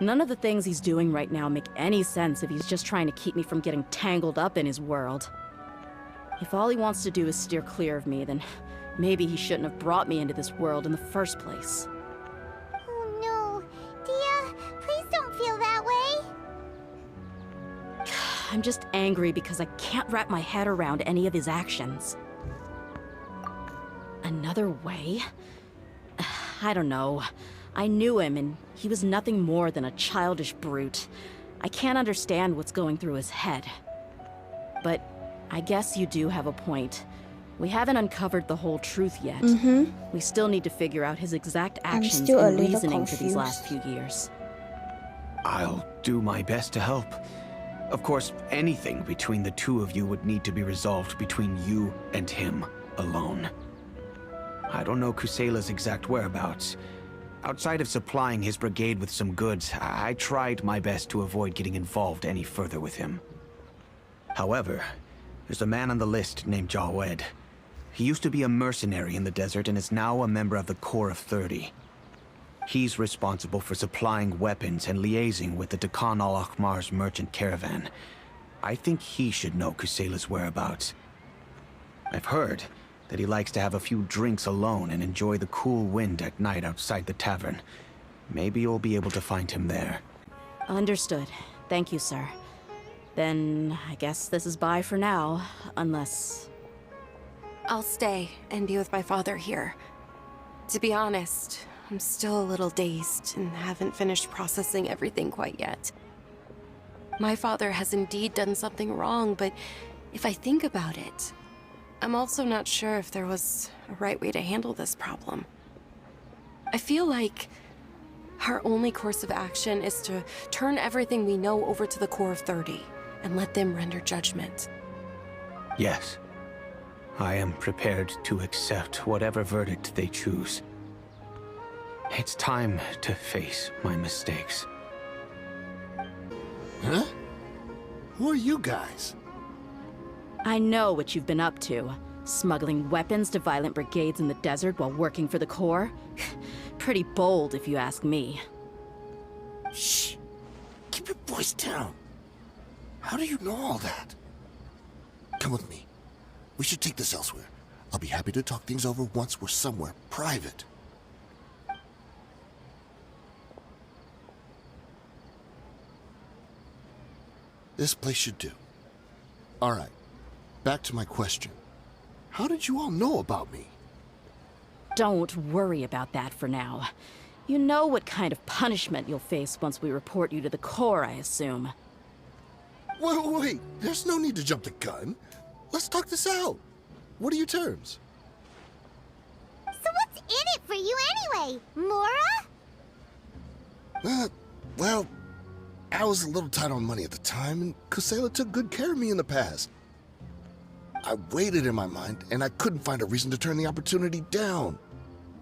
None of the things he's doing right now make any sense if he's just trying to keep me from getting tangled up in his world. If all he wants to do is steer clear of me, then maybe he shouldn't have brought me into this world in the first place. Oh no. Dehya, please don't feel that way. I'm just angry because I can't wrap my head around any of his actions. Another way? I don't know. I knew him, and he was nothing more than a childish brute. I can't understand what's going through his head. But I guess you do have a point. We haven't uncovered the whole truth yet. We still need to figure out his exact actions still a and little reasoning for these confused. last few years. I'll do my best to help. Of course, anything between the two of you would need to be resolved between you and him alone. I don't know Kusela's exact whereabouts. Outside of supplying his brigade with some goods, I tried my best to avoid getting involved any further with him. However, there's a man on the list named Jawed. He used to be a mercenary in the desert and is now a member of the Corps of 30. He's responsible for supplying weapons and liaising with the Dekhan al-Ahmar's merchant caravan. I think he should know Kusela's whereabouts. I've heard that he likes to have a few drinks alone and enjoy the cool wind at night outside the tavern. Maybe you'll be able to find him there. Understood. Thank you, sir. Then I guess this is bye for now, unless... I'll stay and be with my father here. To be honest, I'm still a little dazed and haven't finished processing everything quite yet. My father has indeed done something wrong, but if I think about it, I'm also not sure if there was a right way to handle this problem. I feel like our only course of action is to turn everything we know over to the Core of 30 and let them render judgment. Yes. I am prepared to accept whatever verdict they choose. It's time to face my mistakes. Huh? Who are you guys? I know what you've been up to. Smuggling weapons to violent brigades in the desert while working for the Corps? Pretty bold, if you ask me. Shh! Keep your voice down. How do you know all that? Come with me. We should take this elsewhere. I'll be happy to talk things over once we're somewhere private. This place should do. All right. Back to my question. How did you all know about me? Don't worry about that for now. You know what kind of punishment you'll face once we report you to the Corps, I assume. Wait. There's no need to jump the gun. Let's talk this out. What are your terms? So what's in it for you anyway, Mora? Well, I was a little tight on money at the time, and Kusela took good care of me in the past. I waited in my mind, and I couldn't find a reason to turn the opportunity down.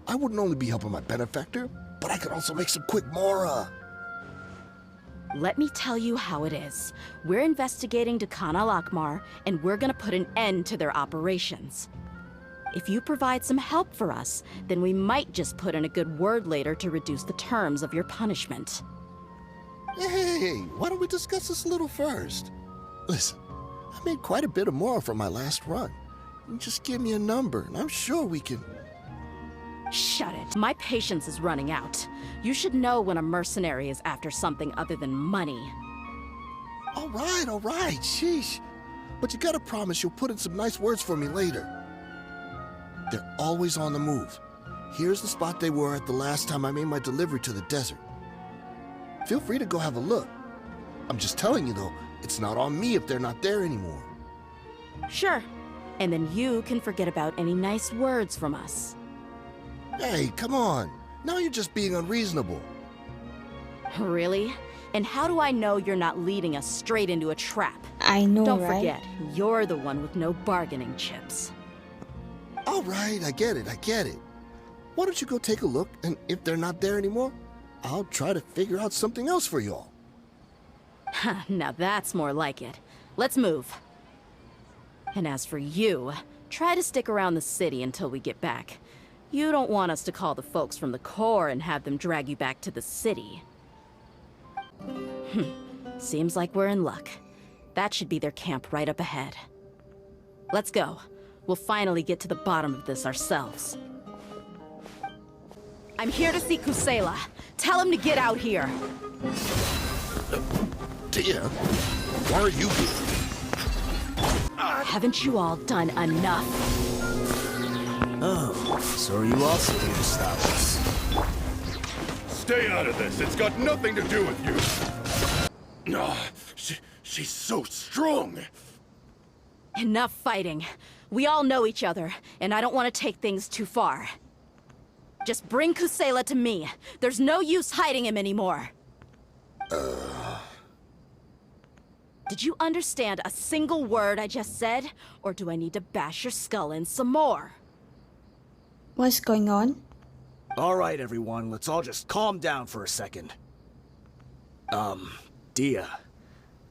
I wouldn't only be helping my benefactor, but I could also make some quick Mora. Let me tell you how it is. We're investigating Dukan al-Akmar, and we're gonna put an end to their operations. If you provide some help for us, then we might just put in a good word later to reduce the terms of your punishment. Hey, why don't we discuss this a little first? Listen, I made quite a bit of Mora from my last run. You just give me a number, and I'm sure we can... Shut it. My patience is running out. You should know when a mercenary is after something other than money. All right, sheesh. But you gotta promise you'll put in some nice words for me later. They're always on the move. Here's the spot they were at the last time I made my delivery to the desert. Feel free to go have a look. I'm just telling you though, it's not on me if they're not there anymore. Sure. And then you can forget about any nice words from us. Hey, come on. Now you're just being unreasonable. Really? And how do I know you're not leading us straight into a trap? I know, Don't right? forget, you're the one with no bargaining chips. All right, I get it. Why don't you go take a look, and if they're not there anymore, I'll try to figure out something else for y'all. Now that's more like it. Let's move. And as for you, try to stick around the city until we get back. You don't want us to call the folks from the Corps and have them drag you back to the city. Seems like we're in luck. That should be their camp right up ahead. Let's go. We'll finally get to the bottom of this ourselves. I'm here to see Kusela. Tell him to get out here. Dehya, why are you here? Haven't you all done enough? Oh, so are you also here to stop us? Stay out of this. It's got nothing to do with you. No, she's so strong. Enough fighting. We all know each other, and I don't want to take things too far. Just bring Kusela to me. There's no use hiding him anymore. Did you understand a single word I just said? Or do I need to bash your skull in some more? What's going on? All right, everyone, let's all just calm down for a second. Dehya,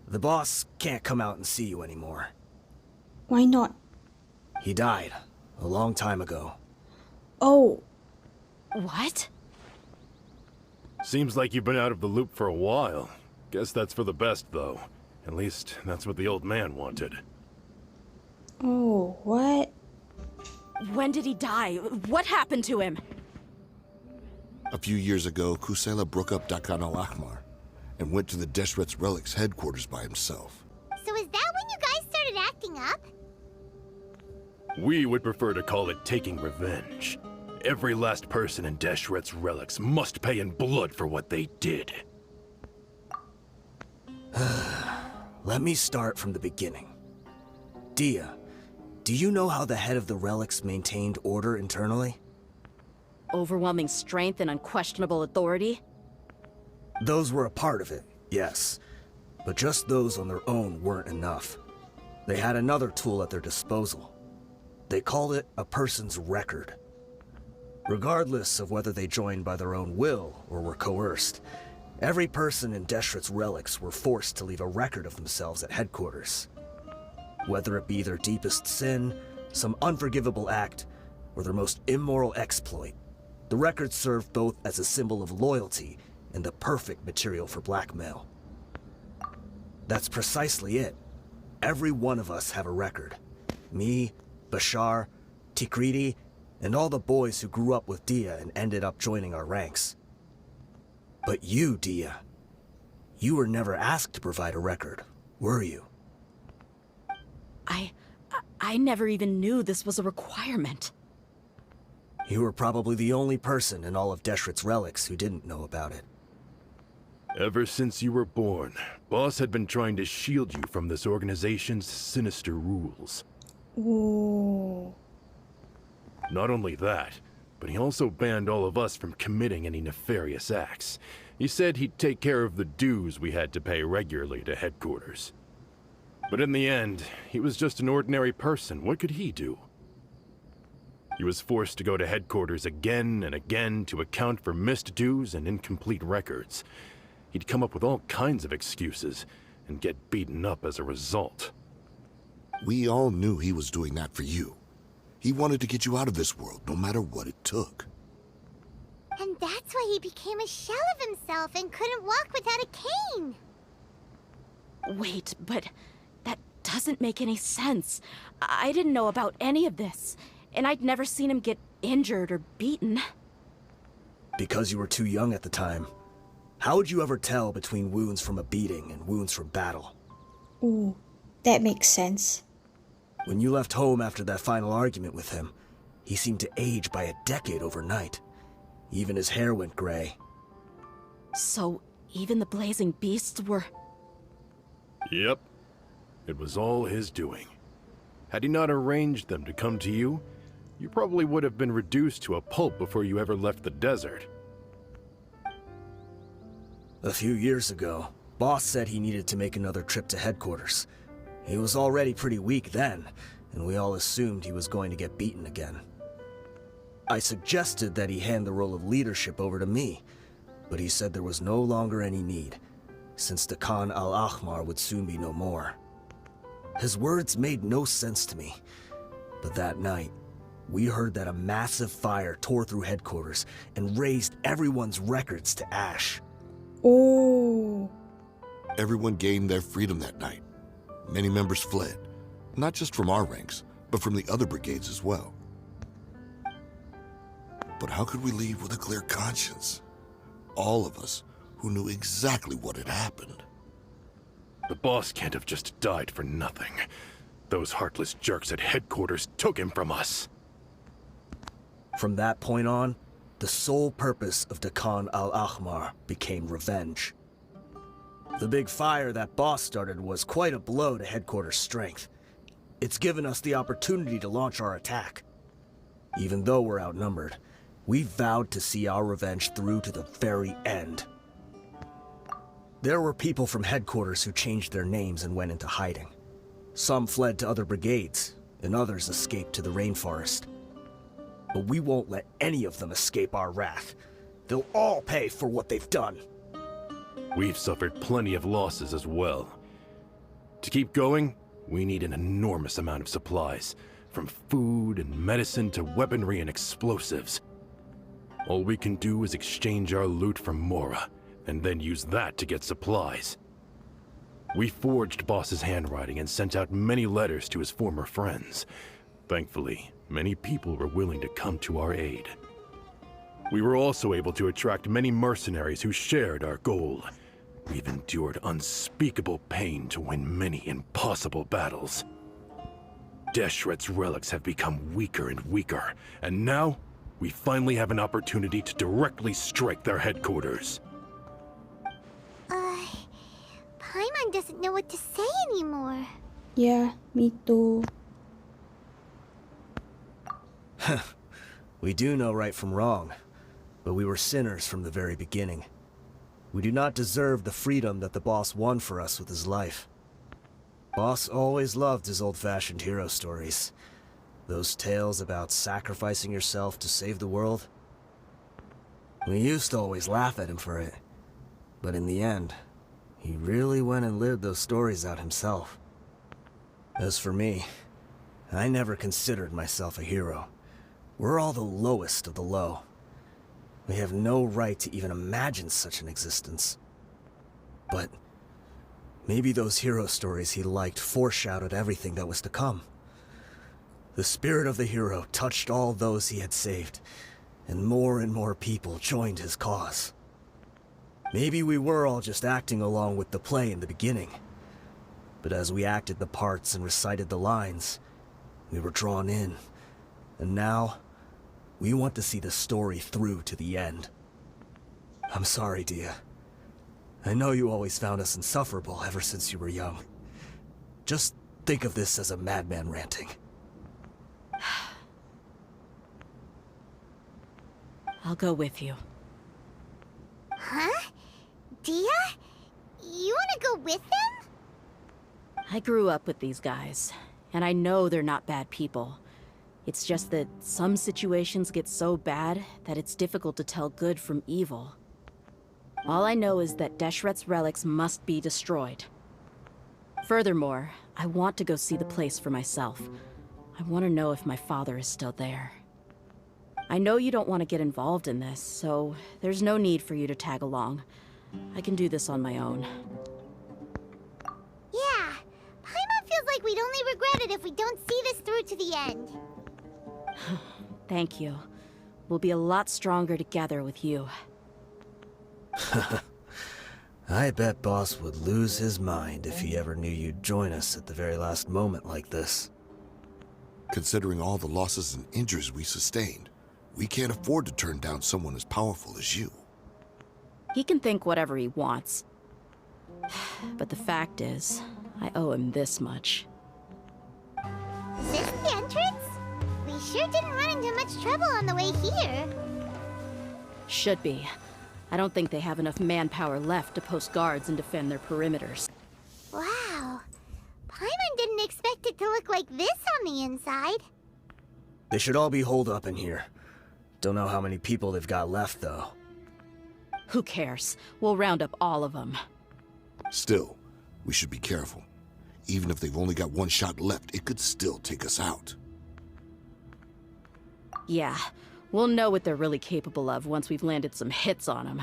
the boss can't come out and see you anymore. Why not? He died a long time ago. Oh, What? Seems like you've been out of the loop for a while. Guess that's for the best, though. At least, that's what the old man wanted. oh, what? When did he die? What happened to him? A few years ago, Kusela broke up Dukan al-Akmar and went to the Deshret's Relics headquarters by himself. So is that when you guys started acting up? We would prefer to call it taking revenge. Every last person in Deshret's relics must pay in blood for what they did. Let me start from the beginning. Dehya, do you know how the head of the relics maintained order internally? Overwhelming strength and unquestionable authority? Those were a part of it, yes. But just those on their own weren't enough. They had another tool at their disposal. They called it a person's record. Regardless of whether they joined by their own will or were coerced, every person in Deshret's relics were forced to leave a record of themselves at headquarters. Whether it be their deepest sin, some unforgivable act, or their most immoral exploit, the record served both as a symbol of loyalty and the perfect material for blackmail. That's precisely it. Every one of us have a record. Me, Bashar, Tikriti, and all the boys who grew up with Dehya and ended up joining our ranks. But you, Dehya, you were never asked to provide a record, were you? I never even knew this was a requirement. You were probably the only person in all of Deshret's relics who didn't know about it. Ever since you were born, Boss had been trying to shield you from this organization's sinister rules. Ooh. Not only that, but he also banned all of us from committing any nefarious acts. He said he'd take care of the dues we had to pay regularly to headquarters. But in the end, he was just an ordinary person. What could he do? He was forced to go to headquarters again and again to account for missed dues and incomplete records. He'd come up with all kinds of excuses and get beaten up as a result. We all knew he was doing that for you. He wanted to get you out of this world, no matter what it took. And that's why he became a shell of himself and couldn't walk without a cane. Wait, but that doesn't make any sense. I didn't know about any of this, and I'd never seen him get injured or beaten. Because you were too young at the time. How would you ever tell between wounds from a beating and wounds from battle? Ooh, that makes sense. When you left home after that final argument with him, he seemed to age by a decade overnight. Even his hair went gray. So, even the blazing beasts were... Yep. It was all his doing. Had he not arranged them to come to you, you probably would have been reduced to a pulp before you ever left the desert. A few years ago, Boss said he needed to make another trip to headquarters. He was already pretty weak then, and we all assumed he was going to get beaten again. I suggested that he hand the role of leadership over to me, but he said there was no longer any need, since the Khan al-Ahmar would soon be no more. His words made no sense to me, but that night, we heard that a massive fire tore through headquarters and razed everyone's records to ash. Oh. Everyone gained their freedom that night. Many members fled, not just from our ranks, but from the other brigades as well. But how could we leave with a clear conscience? All of us who knew exactly what had happened. The boss can't have just died for nothing. Those heartless jerks at headquarters took him from us. From that point on, the sole purpose of the Khan al-Ahmar became revenge. The big fire that Boss started was quite a blow to headquarters' strength. It's given us the opportunity to launch our attack. Even though we're outnumbered, we vowed to see our revenge through to the very end. There were people from headquarters who changed their names and went into hiding. Some fled to other brigades, and others escaped to the rainforest. But we won't let any of them escape our wrath. They'll all pay for what they've done. We've suffered plenty of losses as well. To keep going, we need an enormous amount of supplies, from food and medicine to weaponry and explosives. All we can do is exchange our loot from Mora, and then use that to get supplies. We forged Boss's handwriting and sent out many letters to his former friends. Thankfully, many people were willing to come to our aid. We were also able to attract many mercenaries who shared our goal. We've endured unspeakable pain to win many impossible battles. Deshret's relics have become weaker and weaker, and now we finally have an opportunity to directly strike their headquarters. Paimon doesn't know what to say anymore. Yeah, me too. We do know right from wrong, but we were sinners from the very beginning. We do not deserve the freedom that the boss won for us with his life. Boss always loved his old-fashioned hero stories. Those tales about sacrificing yourself to save the world. We used to always laugh at him for it. But in the end, he really went and lived those stories out himself. As for me, I never considered myself a hero. We're all the lowest of the low. We have no right to even imagine such an existence. But maybe those hero stories he liked foreshadowed everything that was to come. The spirit of the hero touched all those he had saved, and more people joined his cause. Maybe we were all just acting along with the play in the beginning. But as we acted the parts and recited the lines, we were drawn in. And now, we want to see the story through to the end. I'm sorry, Dehya. I know you always found us insufferable ever since you were young. Just think of this as a madman ranting. I'll go with you. Huh? Dehya? You wanna go with them? I grew up with these guys, and I know they're not bad people. It's just that some situations get so bad that it's difficult to tell good from evil. All I know is that Deshret's relics must be destroyed. Furthermore, I want to go see the place for myself. I want to know if my father is still there. I know you don't want to get involved in this, so there's no need for you to tag along. I can do this on my own. Yeah, Paimon feels like we'd only regret it if we don't see this through to the end. Thank you. We'll be a lot stronger together with you. I bet Boss would lose his mind if he ever knew you'd join us at the very last moment like this. Considering all the losses and injuries we sustained, we can't afford to turn down someone as powerful as you. He can think whatever he wants. But the fact is, I owe him this much. Is this the entrance? We sure didn't run into much trouble on the way here. Should be. I don't think they have enough manpower left to post guards and defend their perimeters. Wow. Paimon didn't expect it to look like this on the inside. They should all be holed up in here. Don't know how many people they've got left, though. Who cares? We'll round up all of them. Still, we should be careful. Even if they've only got one shot left, it could still take us out. Yeah, we'll know what they're really capable of once we've landed some hits on them.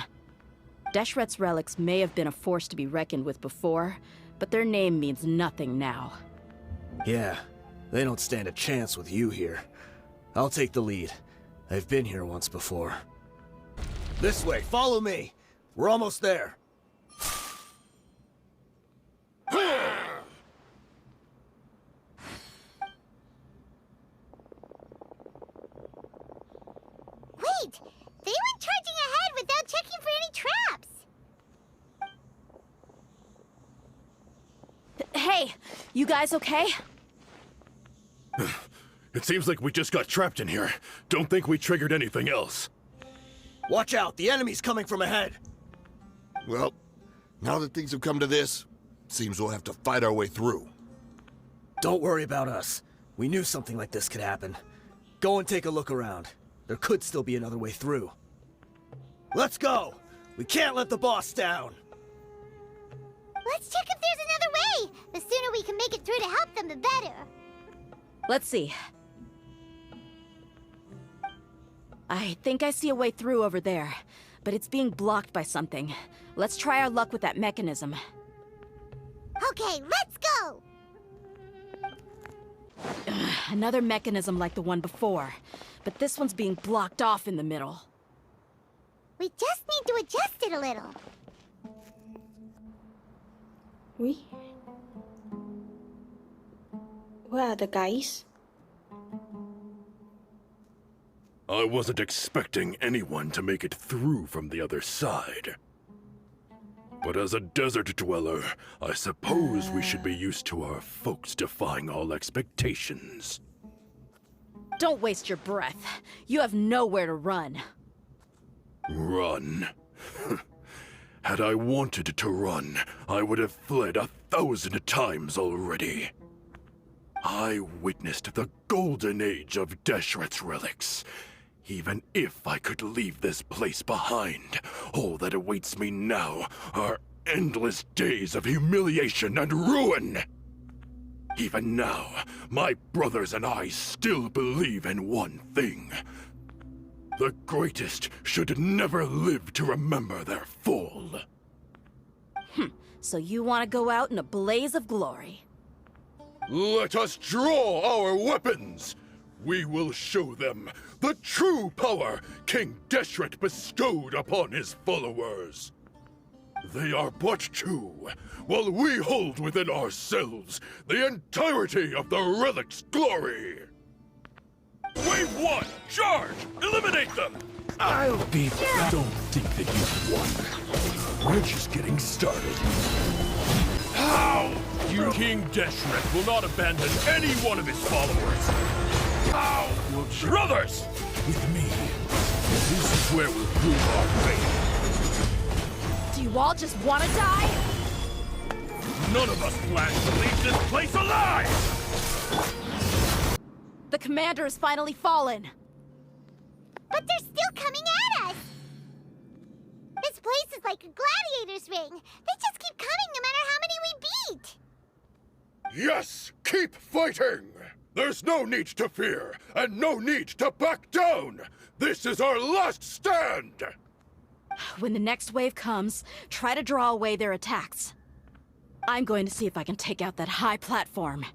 Deshret's relics may have been a force to be reckoned with before, but their name means nothing now. Yeah, they don't stand a chance with you here. I'll take the lead. I've been here once before. This way, follow me! We're almost there! Wait! They went charging ahead without checking for any traps! Hey, you guys okay? It seems like we just got trapped in here. Don't think we triggered anything else. Watch out, the enemy's coming from ahead! Well, now that things have come to this, seems we'll have to fight our way through. Don't worry about us. We knew something like this could happen. Go and take a look around. There could still be another way through. Let's go! We can't let the boss down! Let's check if there's another way! The sooner we can make it through to help them, the better. Let's see. I think I see a way through over there, but it's being blocked by something. Let's try our luck with that mechanism. Okay, let's go! Another mechanism like the one before, but this one's being blocked off in the middle. We just need to adjust it a little. Uy. Where are the guys? I wasn't expecting anyone to make it through from the other side. But as a desert dweller, I suppose we should be used to our folks defying all expectations. Don't waste your breath. You have nowhere to run. Run? Had I wanted to run, I would have fled 1,000 times already. I witnessed the golden age of Deshret's relics. Even if I could leave this place behind, all that awaits me now are endless days of humiliation and ruin. Even now, my brothers and I still believe in one thing. The greatest should never live to remember their fall. So you want to go out in a blaze of glory? Let us draw our weapons! We will show them the true power King Deshret bestowed upon his followers. They are but two, while we hold within ourselves the entirety of the relic's glory. Wave 1, charge! Eliminate them! I'll be... Don't think that you've won. We're just getting started. How? King Deshret will not abandon any one of his followers. How? Brothers! With me, this is where we'll prove our faith. Do you all just want to die? None of us plans to leave this place alive! The commander has finally fallen. But they're still coming at us! This place is like a gladiator's ring. They just keep coming no matter how many we beat! Yes, keep fighting! There's no need to fear, and no need to back down! This is our last stand! When the next wave comes, try to draw away their attacks. I'm going to see if I can take out that high platform.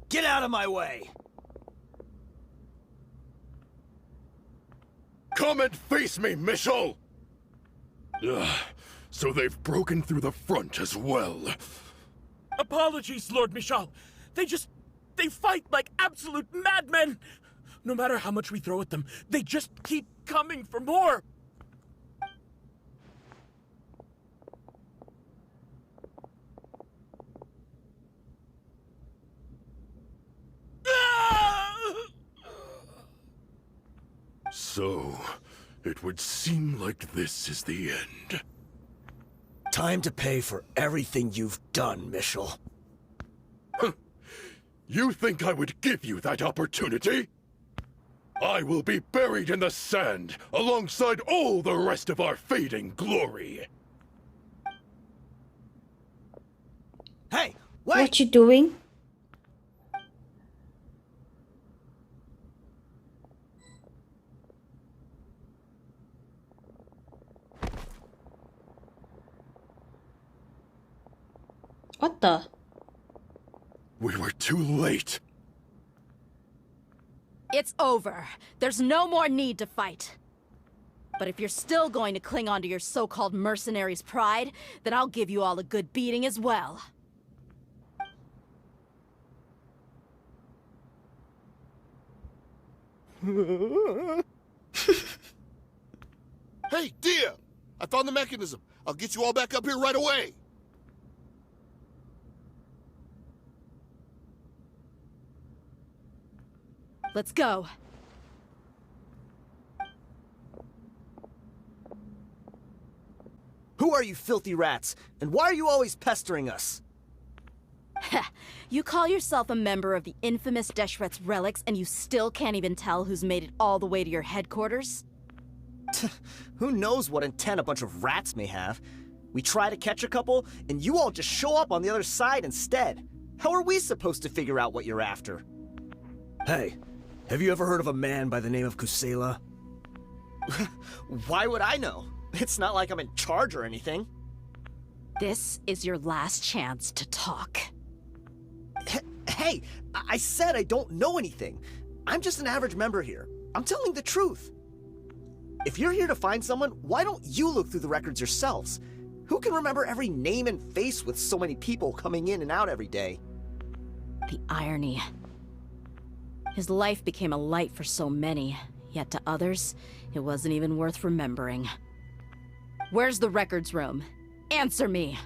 Get out of my way! Come and face me, Michel! So they've broken through the front as well. Apologies, Lord Michal. They fight like absolute madmen. No matter how much we throw at them, they just keep coming for more. So, it would seem like this is the end. Time to pay for everything you've done, Michel. You think I would give you that opportunity? I will be buried in the sand alongside all the rest of our fading glory. Hey, wait! What you doing? What the? We were too late. It's over. There's no more need to fight. But if you're still going to cling on to your so-called mercenary's pride, then I'll give you all a good beating as well. Hey, Dehya! I found the mechanism. I'll get you all back up here right away. Let's go. Who are you filthy rats? And why are you always pestering us? You call yourself a member of the infamous Deshret's relics and you still can't even tell who's made it all the way to your headquarters? Who knows what intent a bunch of rats may have? We try to catch a couple, and you all just show up on the other side instead. How are we supposed to figure out what you're after? Hey, have you ever heard of a man by the name of Kusela? Why would I know? It's not like I'm in charge or anything. This is your last chance to talk. Hey, I said I don't know anything. I'm just an average member here. I'm telling the truth. If you're here to find someone, why don't you look through the records yourselves? Who can remember every name and face with so many people coming in and out every day? The irony. His life became a light for so many, yet to others, it wasn't even worth remembering. Where's the records room? Answer me!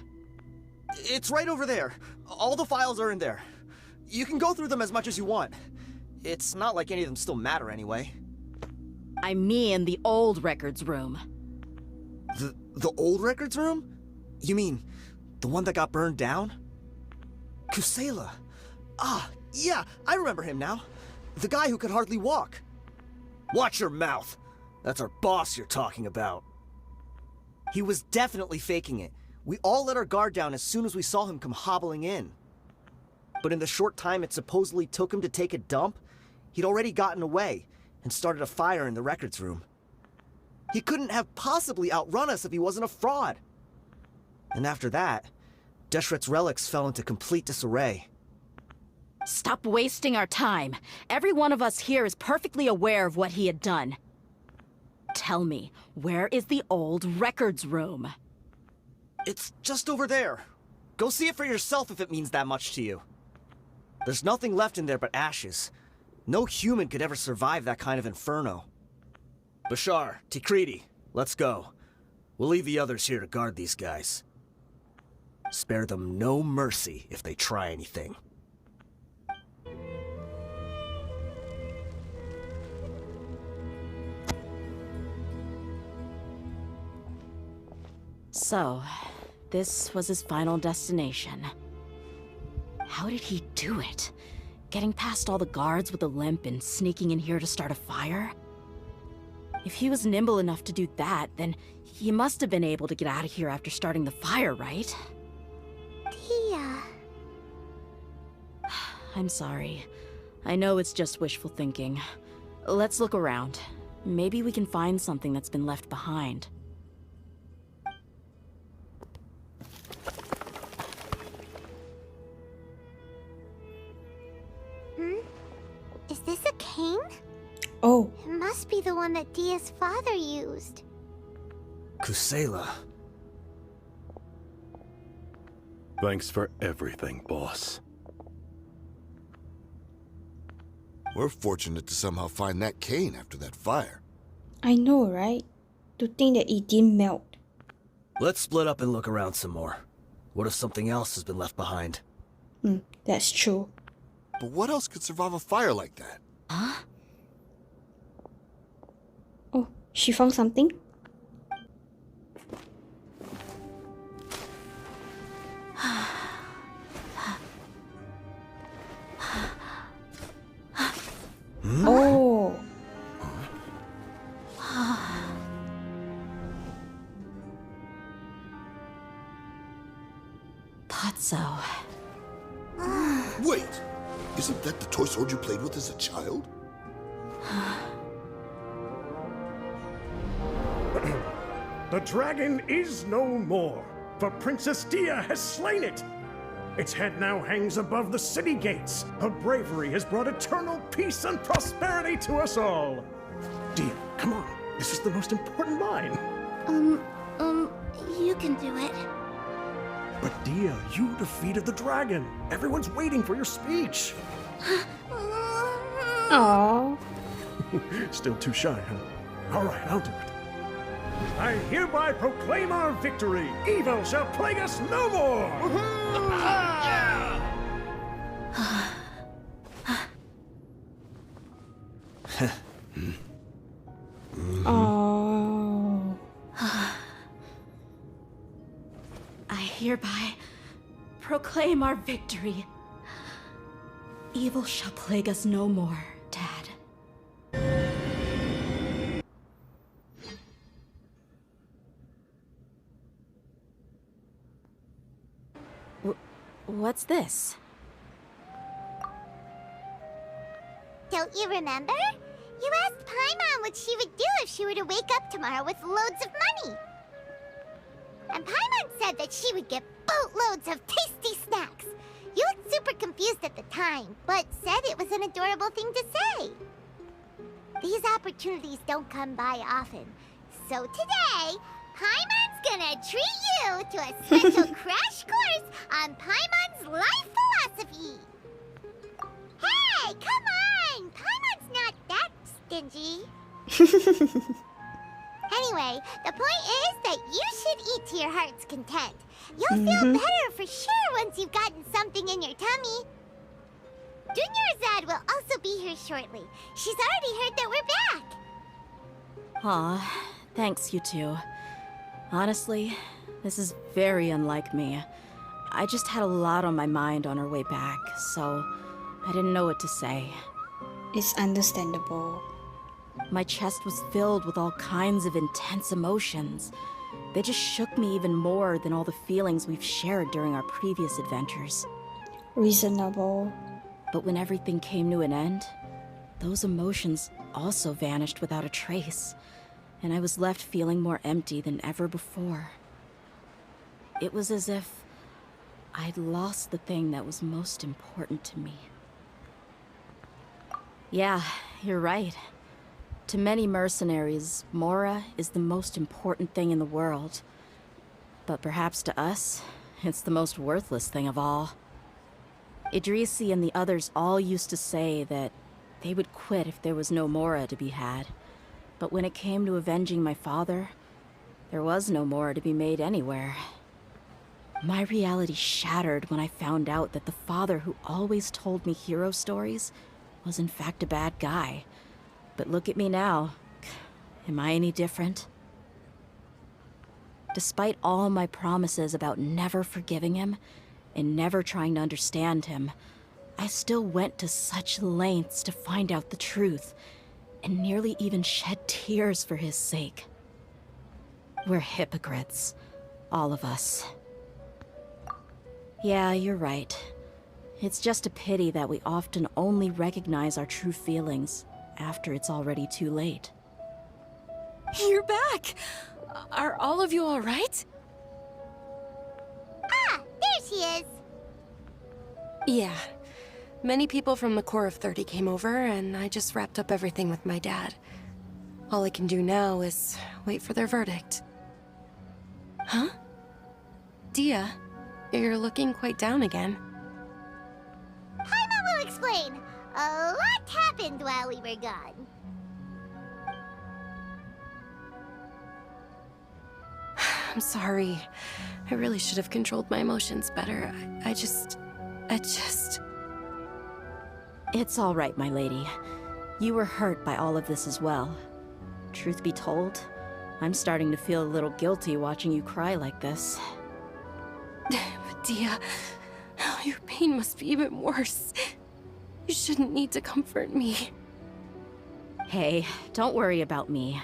It's right over there. All the files are in there. You can go through them as much as you want. It's not like any of them still matter anyway. I mean the old records room. The old records room? You mean, the one that got burned down? Kusela. Ah, yeah, I remember him now. The guy who could hardly walk. Watch your mouth. That's our boss you're talking about. He was definitely faking it. We all let our guard down as soon as we saw him come hobbling in. But in the short time it supposedly took him to take a dump, he'd already gotten away and started a fire in the records room. He couldn't have possibly outrun us if he wasn't a fraud. And after that, Deshret's relics fell into complete disarray. Stop wasting our time. Every one of us here is perfectly aware of what he had done. Tell me, where is the old records room? It's just over there. Go see it for yourself if it means that much to you. There's nothing left in there but ashes. No human could ever survive that kind of inferno. Bashar, Tikriti, let's go. We'll leave the others here to guard these guys. Spare them no mercy if they try anything. So, this was his final destination. How did he do it? Getting past all the guards with a limp and sneaking in here to start a fire? If he was nimble enough to do that, then he must have been able to get out of here after starting the fire, right? Dehya. I'm sorry. I know it's just wishful thinking. Let's look around. Maybe we can find something that's been left behind. Is this a cane? Oh, It must be the one that Dehya's father used. Kusela. Thanks for everything, boss. We're fortunate to somehow find that cane after that fire. I know, right? To think that it didn't melt. Let's split up and look around some more. What if something else has been left behind? That's true. But what else could survive a fire like that? Huh? Oh, she found something? Oh. Thought so. Wait! Isn't that the toy sword you played with as a child? The dragon is no more, for Princess Dehya has slain it. Its head now hangs above the city gates. Her bravery has brought eternal peace and prosperity to us all. Dehya, come on. This is the most important line. You can do it. But Dehya, you defeated the dragon. Everyone's waiting for your speech. Aww. Still too shy, huh? All right, I'll do it. I hereby proclaim our victory. Evil shall plague us no more. Oh. I hereby proclaim our victory. Evil shall plague us no more, Dad. What's this? Don't you remember? You asked Paimon what she would do if she were to wake up tomorrow with loads of money. And Paimon said that she would get boatloads of tasty snacks. You looked super confused at the time, but said it was an adorable thing to say. These opportunities don't come by often, So today, Paimon's gonna treat you to a special crash course on Paimon's life philosophy. Hey, come on! Paimon's not that stingy. Anyway, the point is that you should eat to your heart's content. You'll feel better for sure once you've gotten something in your tummy. Dunyarzad will also be here shortly. She's already heard that we're back. Aw, thanks, you two. Honestly, this is very unlike me. I just had a lot on my mind on our way back, so I didn't know what to say. It's understandable. My chest was filled with all kinds of intense emotions. They just shook me even more than all the feelings we've shared during our previous adventures. Reasonable. But when everything came to an end, those emotions also vanished without a trace, and I was left feeling more empty than ever before. It was as if I'd lost the thing that was most important to me. Yeah, you're right. To many mercenaries, Mora is the most important thing in the world. But perhaps to us, it's the most worthless thing of all. Idrisi and the others all used to say that they would quit if there was no Mora to be had. But when it came to avenging my father, there was no Mora to be made anywhere. My reality shattered when I found out that the father who always told me hero stories was in fact a bad guy. But look at me now. Am I any different? Despite all my promises about never forgiving him and never trying to understand him, I still went to such lengths to find out the truth, and nearly even shed tears for his sake. We're hypocrites, all of us. Yeah, you're right. It's just a pity that we often only recognize our true feelings after it's already too late. You're back! Are all of you all right? Ah, there she is. Yeah. Many people from the Corps of 30 came over, and I just wrapped up everything with my dad. All I can do now is wait for their verdict. Huh? Dehya, you're looking quite down again. Paimon will explain. A lot happened while we were gone. I'm sorry. I really should have controlled my emotions better. I just... It's all right, my lady. You were hurt by all of this as well. Truth be told, I'm starting to feel a little guilty watching you cry like this. But Dehya, your pain must be even worse. You shouldn't need to comfort me. Hey, don't worry about me.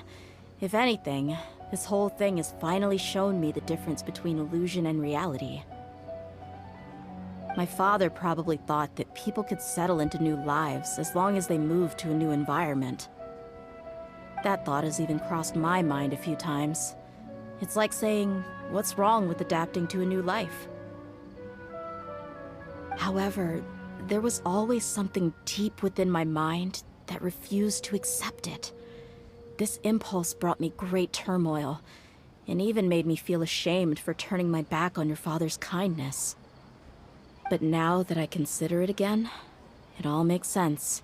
If anything, this whole thing has finally shown me the difference between illusion and reality. My father probably thought that people could settle into new lives as long as they moved to a new environment. That thought has even crossed my mind a few times. It's like saying, what's wrong with adapting to a new life? However, there was always something deep within my mind that refused to accept it. This impulse brought me great turmoil, and even made me feel ashamed for turning my back on your father's kindness. But now that I consider it again, it all makes sense.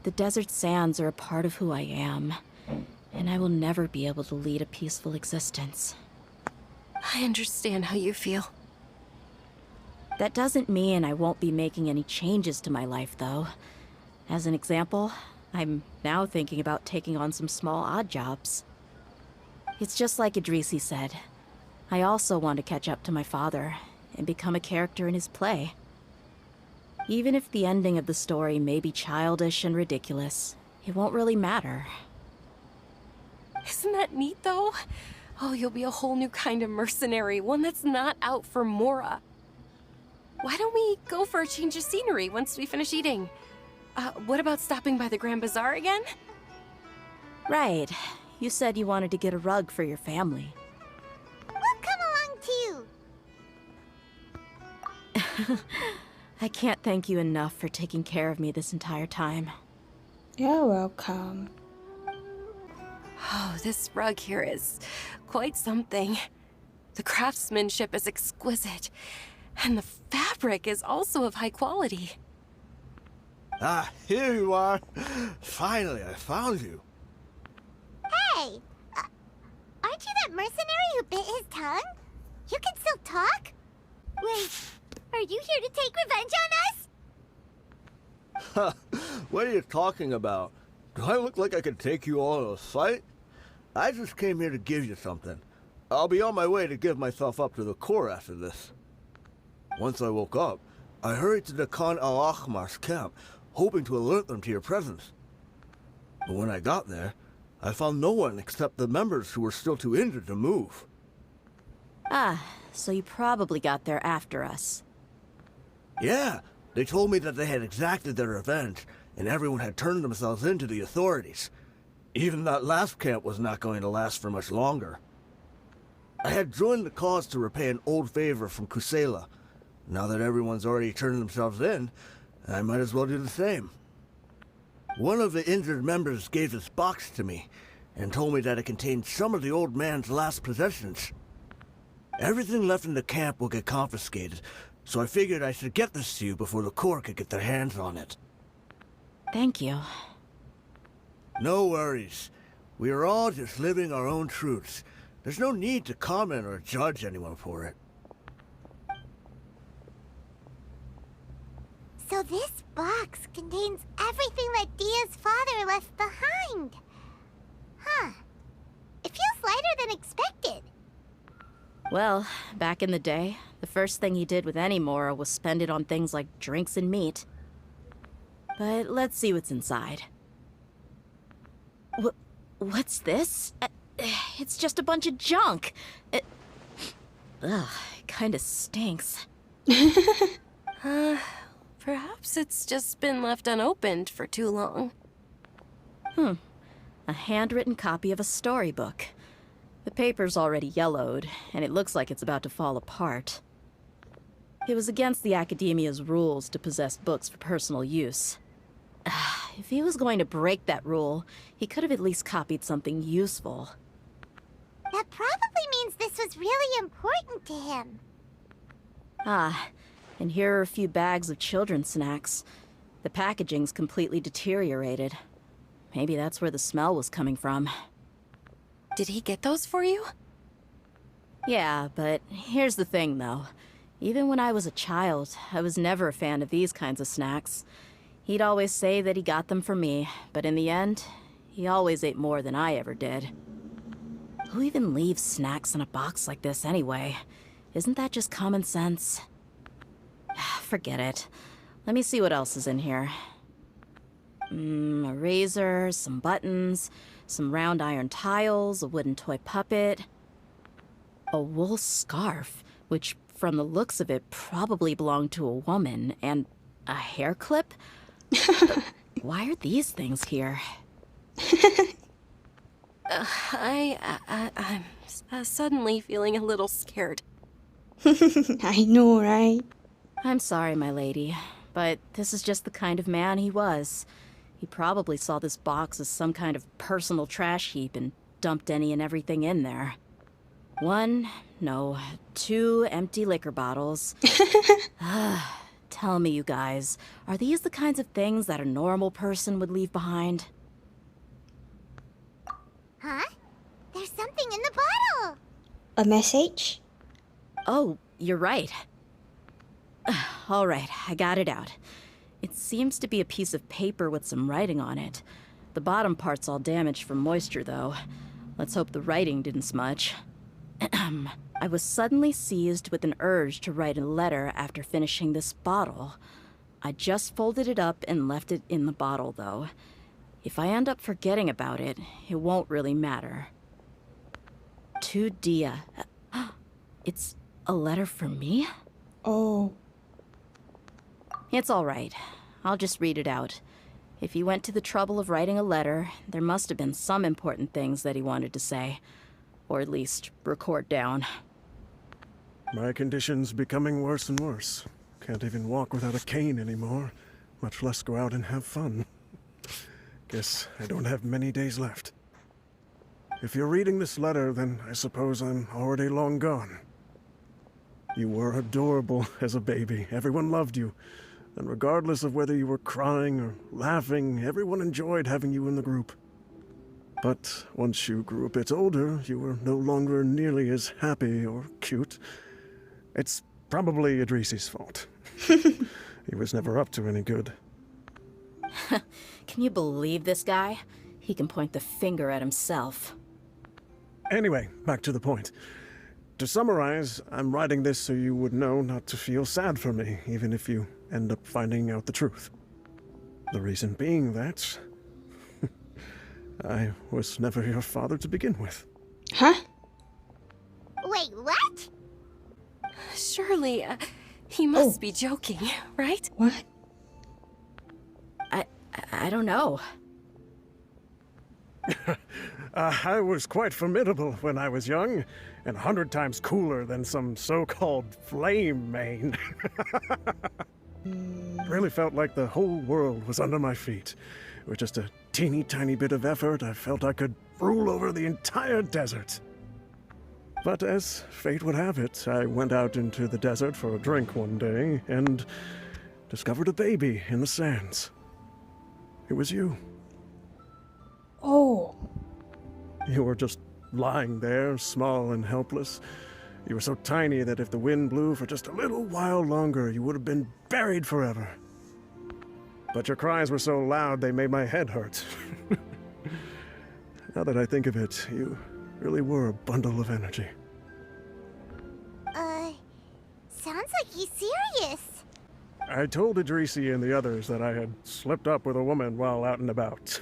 The desert sands are a part of who I am, and I will never be able to lead a peaceful existence. I understand how you feel. That doesn't mean I won't be making any changes to my life, though. As an example, I'm now thinking about taking on some small odd jobs. It's just like Idrisi said. I also want to catch up to my father and become a character in his play. Even if the ending of the story may be childish and ridiculous, it won't really matter. Isn't that neat, though? Oh, you'll be a whole new kind of mercenary, one that's not out for Mora. Why don't we go for a change of scenery once we finish eating? What about stopping by the Grand Bazaar again? Right. You said you wanted to get a rug for your family. We'll come along too. I can't thank you enough for taking care of me this entire time. You're welcome. Oh, this rug here is quite something. The craftsmanship is exquisite, and the fabric is also of high quality. Ah, here you are. Finally, I found you. Hey! Aren't you that mercenary who bit his tongue? You can still talk? Wait, are you here to take revenge on us? What are you talking about? Do I look like I could take you all in a fight? I just came here to give you something. I'll be on my way to give myself up to the Corps after this. Once I woke up, I hurried to the Khan al-Ahmar's camp, hoping to alert them to your presence. But when I got there, I found no one except the members who were still too injured to move. Ah, so you probably got there after us. Yeah, they told me that they had exacted their revenge, and everyone had turned themselves in to the authorities. Even that last camp was not going to last for much longer. I had joined the cause to repay an old favor from Kusela. Now that everyone's already turned themselves in, I might as well do the same. One of the injured members gave this box to me, and told me that it contained some of the old man's last possessions. Everything left in the camp will get confiscated, so I figured I should get this to you before the Corps could get their hands on it. Thank you. No worries. We are all just living our own truths. There's no need to comment or judge anyone for it. So this box contains everything that Dia's father left behind. Huh. It feels lighter than expected. Well, back in the day, the first thing he did with any Mora was spend it on things like drinks and meat. But let's see what's inside. What's this? It's just a bunch of junk. Ugh, it kinda stinks. Perhaps it's just been left unopened for too long. A handwritten copy of a storybook. The paper's already yellowed, and it looks like it's about to fall apart. It was against the Academia's rules to possess books for personal use. If he was going to break that rule, he could have at least copied something useful. That probably means this was really important to him. Ah, and here are a few bags of children's snacks. The packaging's completely deteriorated. Maybe that's where the smell was coming from. Did he get those for you? Yeah, but here's the thing, though. Even when I was a child, I was never a fan of these kinds of snacks. He'd always say that he got them for me, but in the end, he always ate more than I ever did. Who even leaves snacks in a box like this anyway? Isn't that just common sense? Forget it. Let me see what else is in here. A razor, some buttons, some round iron tiles, a wooden toy puppet, a wool scarf, which from the looks of it probably belonged to a woman, and a hair clip? Why are these things here? I'm suddenly feeling a little scared. I know, right? I'm sorry, my lady, but this is just the kind of man he was. He probably saw this box as some kind of personal trash heap and dumped any and everything in there. 2 empty liquor bottles. Tell me, you guys, are these the kinds of things that a normal person would leave behind? Huh? There's something in the bottle! A message? Oh, you're right. All right, I got it out. It seems to be a piece of paper with some writing on it. The bottom part's all damaged from moisture, though. Let's hope the writing didn't smudge. I was suddenly seized with an urge to write a letter after finishing this bottle. I just folded it up and left it in the bottle, though. If I end up forgetting about it, it won't really matter. To Dehya. It's a letter for me? Oh. It's all right. I'll just read it out. If he went to the trouble of writing a letter, there must have been some important things that he wanted to say. Or at least record down. My condition's becoming worse and worse. Can't even walk without a cane anymore, much less go out and have fun. Guess I don't have many days left. If you're reading this letter, then I suppose I'm already long gone. You were adorable as a baby. Everyone loved you. And regardless of whether you were crying or laughing, everyone enjoyed having you in the group. But once you grew a bit older, you were no longer nearly as happy or cute. It's probably Idrisi's fault. He was never up to any good. Can you believe this guy? He can point the finger at himself. Anyway, back to the point. To summarize, I'm writing this so you would know not to feel sad for me, even if you end up finding out the truth. The reason being that I was never your father to begin with. Huh? Wait, what? Surely, he must be joking, right? What? I don't know. I was quite formidable when I was young, and 100 times cooler than some so-called flame main. Really felt like the whole world was under my feet. With just a teeny tiny bit of effort, I felt I could rule over the entire desert. But as fate would have it, I went out into the desert for a drink one day and discovered a baby in the sands. It was you. Oh. You were just lying there, small and helpless. You were so tiny that if the wind blew for just a little while longer, you would have been buried forever. But your cries were so loud they made my head hurt. Now that I think of it, you really were a bundle of energy. Sounds like he's serious. I told Idrisi and the others that I had slipped up with a woman while out and about.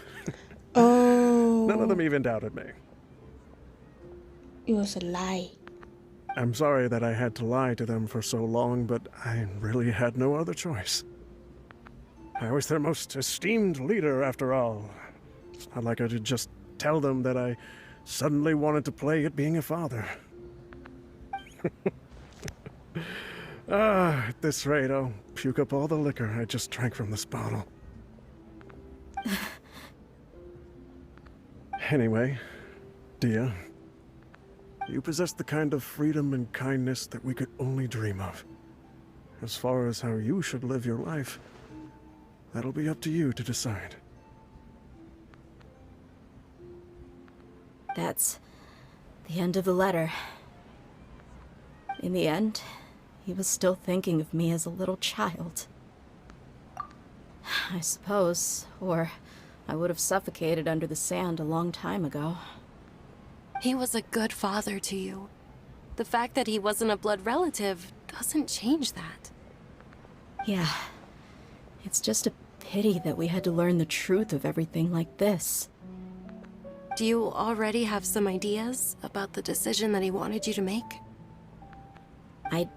Oh. None of them even doubted me. It was a lie. I'm sorry that I had to lie to them for so long, but I really had no other choice. I was their most esteemed leader, after all. It's not like I could just tell them that I suddenly wanted to play at being a father. At this rate, I'll puke up all the liquor I just drank from this bottle. Anyway, Dehya, you possess the kind of freedom and kindness that we could only dream of. As far as how you should live your life, that'll be up to you to decide. That's the end of the letter. In the end, he was still thinking of me as a little child. I suppose, or I would have suffocated under the sand a long time ago. He was a good father to you. The fact that he wasn't a blood relative doesn't change that. Yeah. It's just a pity that we had to learn the truth of everything like this. Do you already have some ideas about the decision that he wanted you to make? I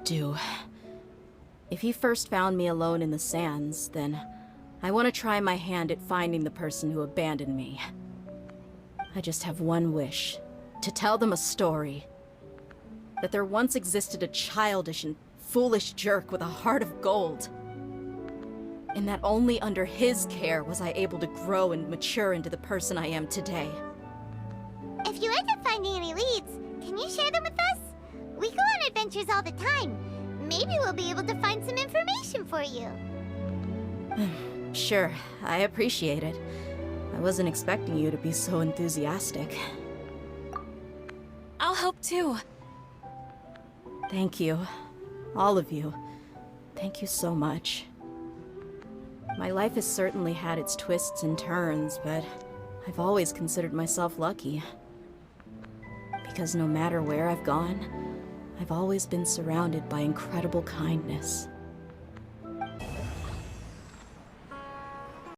do. If he first found me alone in the sands, then I want to try my hand at finding the person who abandoned me. I just have one wish. To tell them a story. That there once existed a childish and foolish jerk with a heart of gold. And that only under his care was I able to grow and mature into the person I am today. If you end up finding any leads, can you share them with us? We go on adventures all the time. Maybe we'll be able to find some information for you. Sure, I appreciate it. I wasn't expecting you to be so enthusiastic. I'll help too. Thank you. All of you. Thank you so much. My life has certainly had its twists and turns, but I've always considered myself lucky. Because no matter where I've gone, I've always been surrounded by incredible kindness.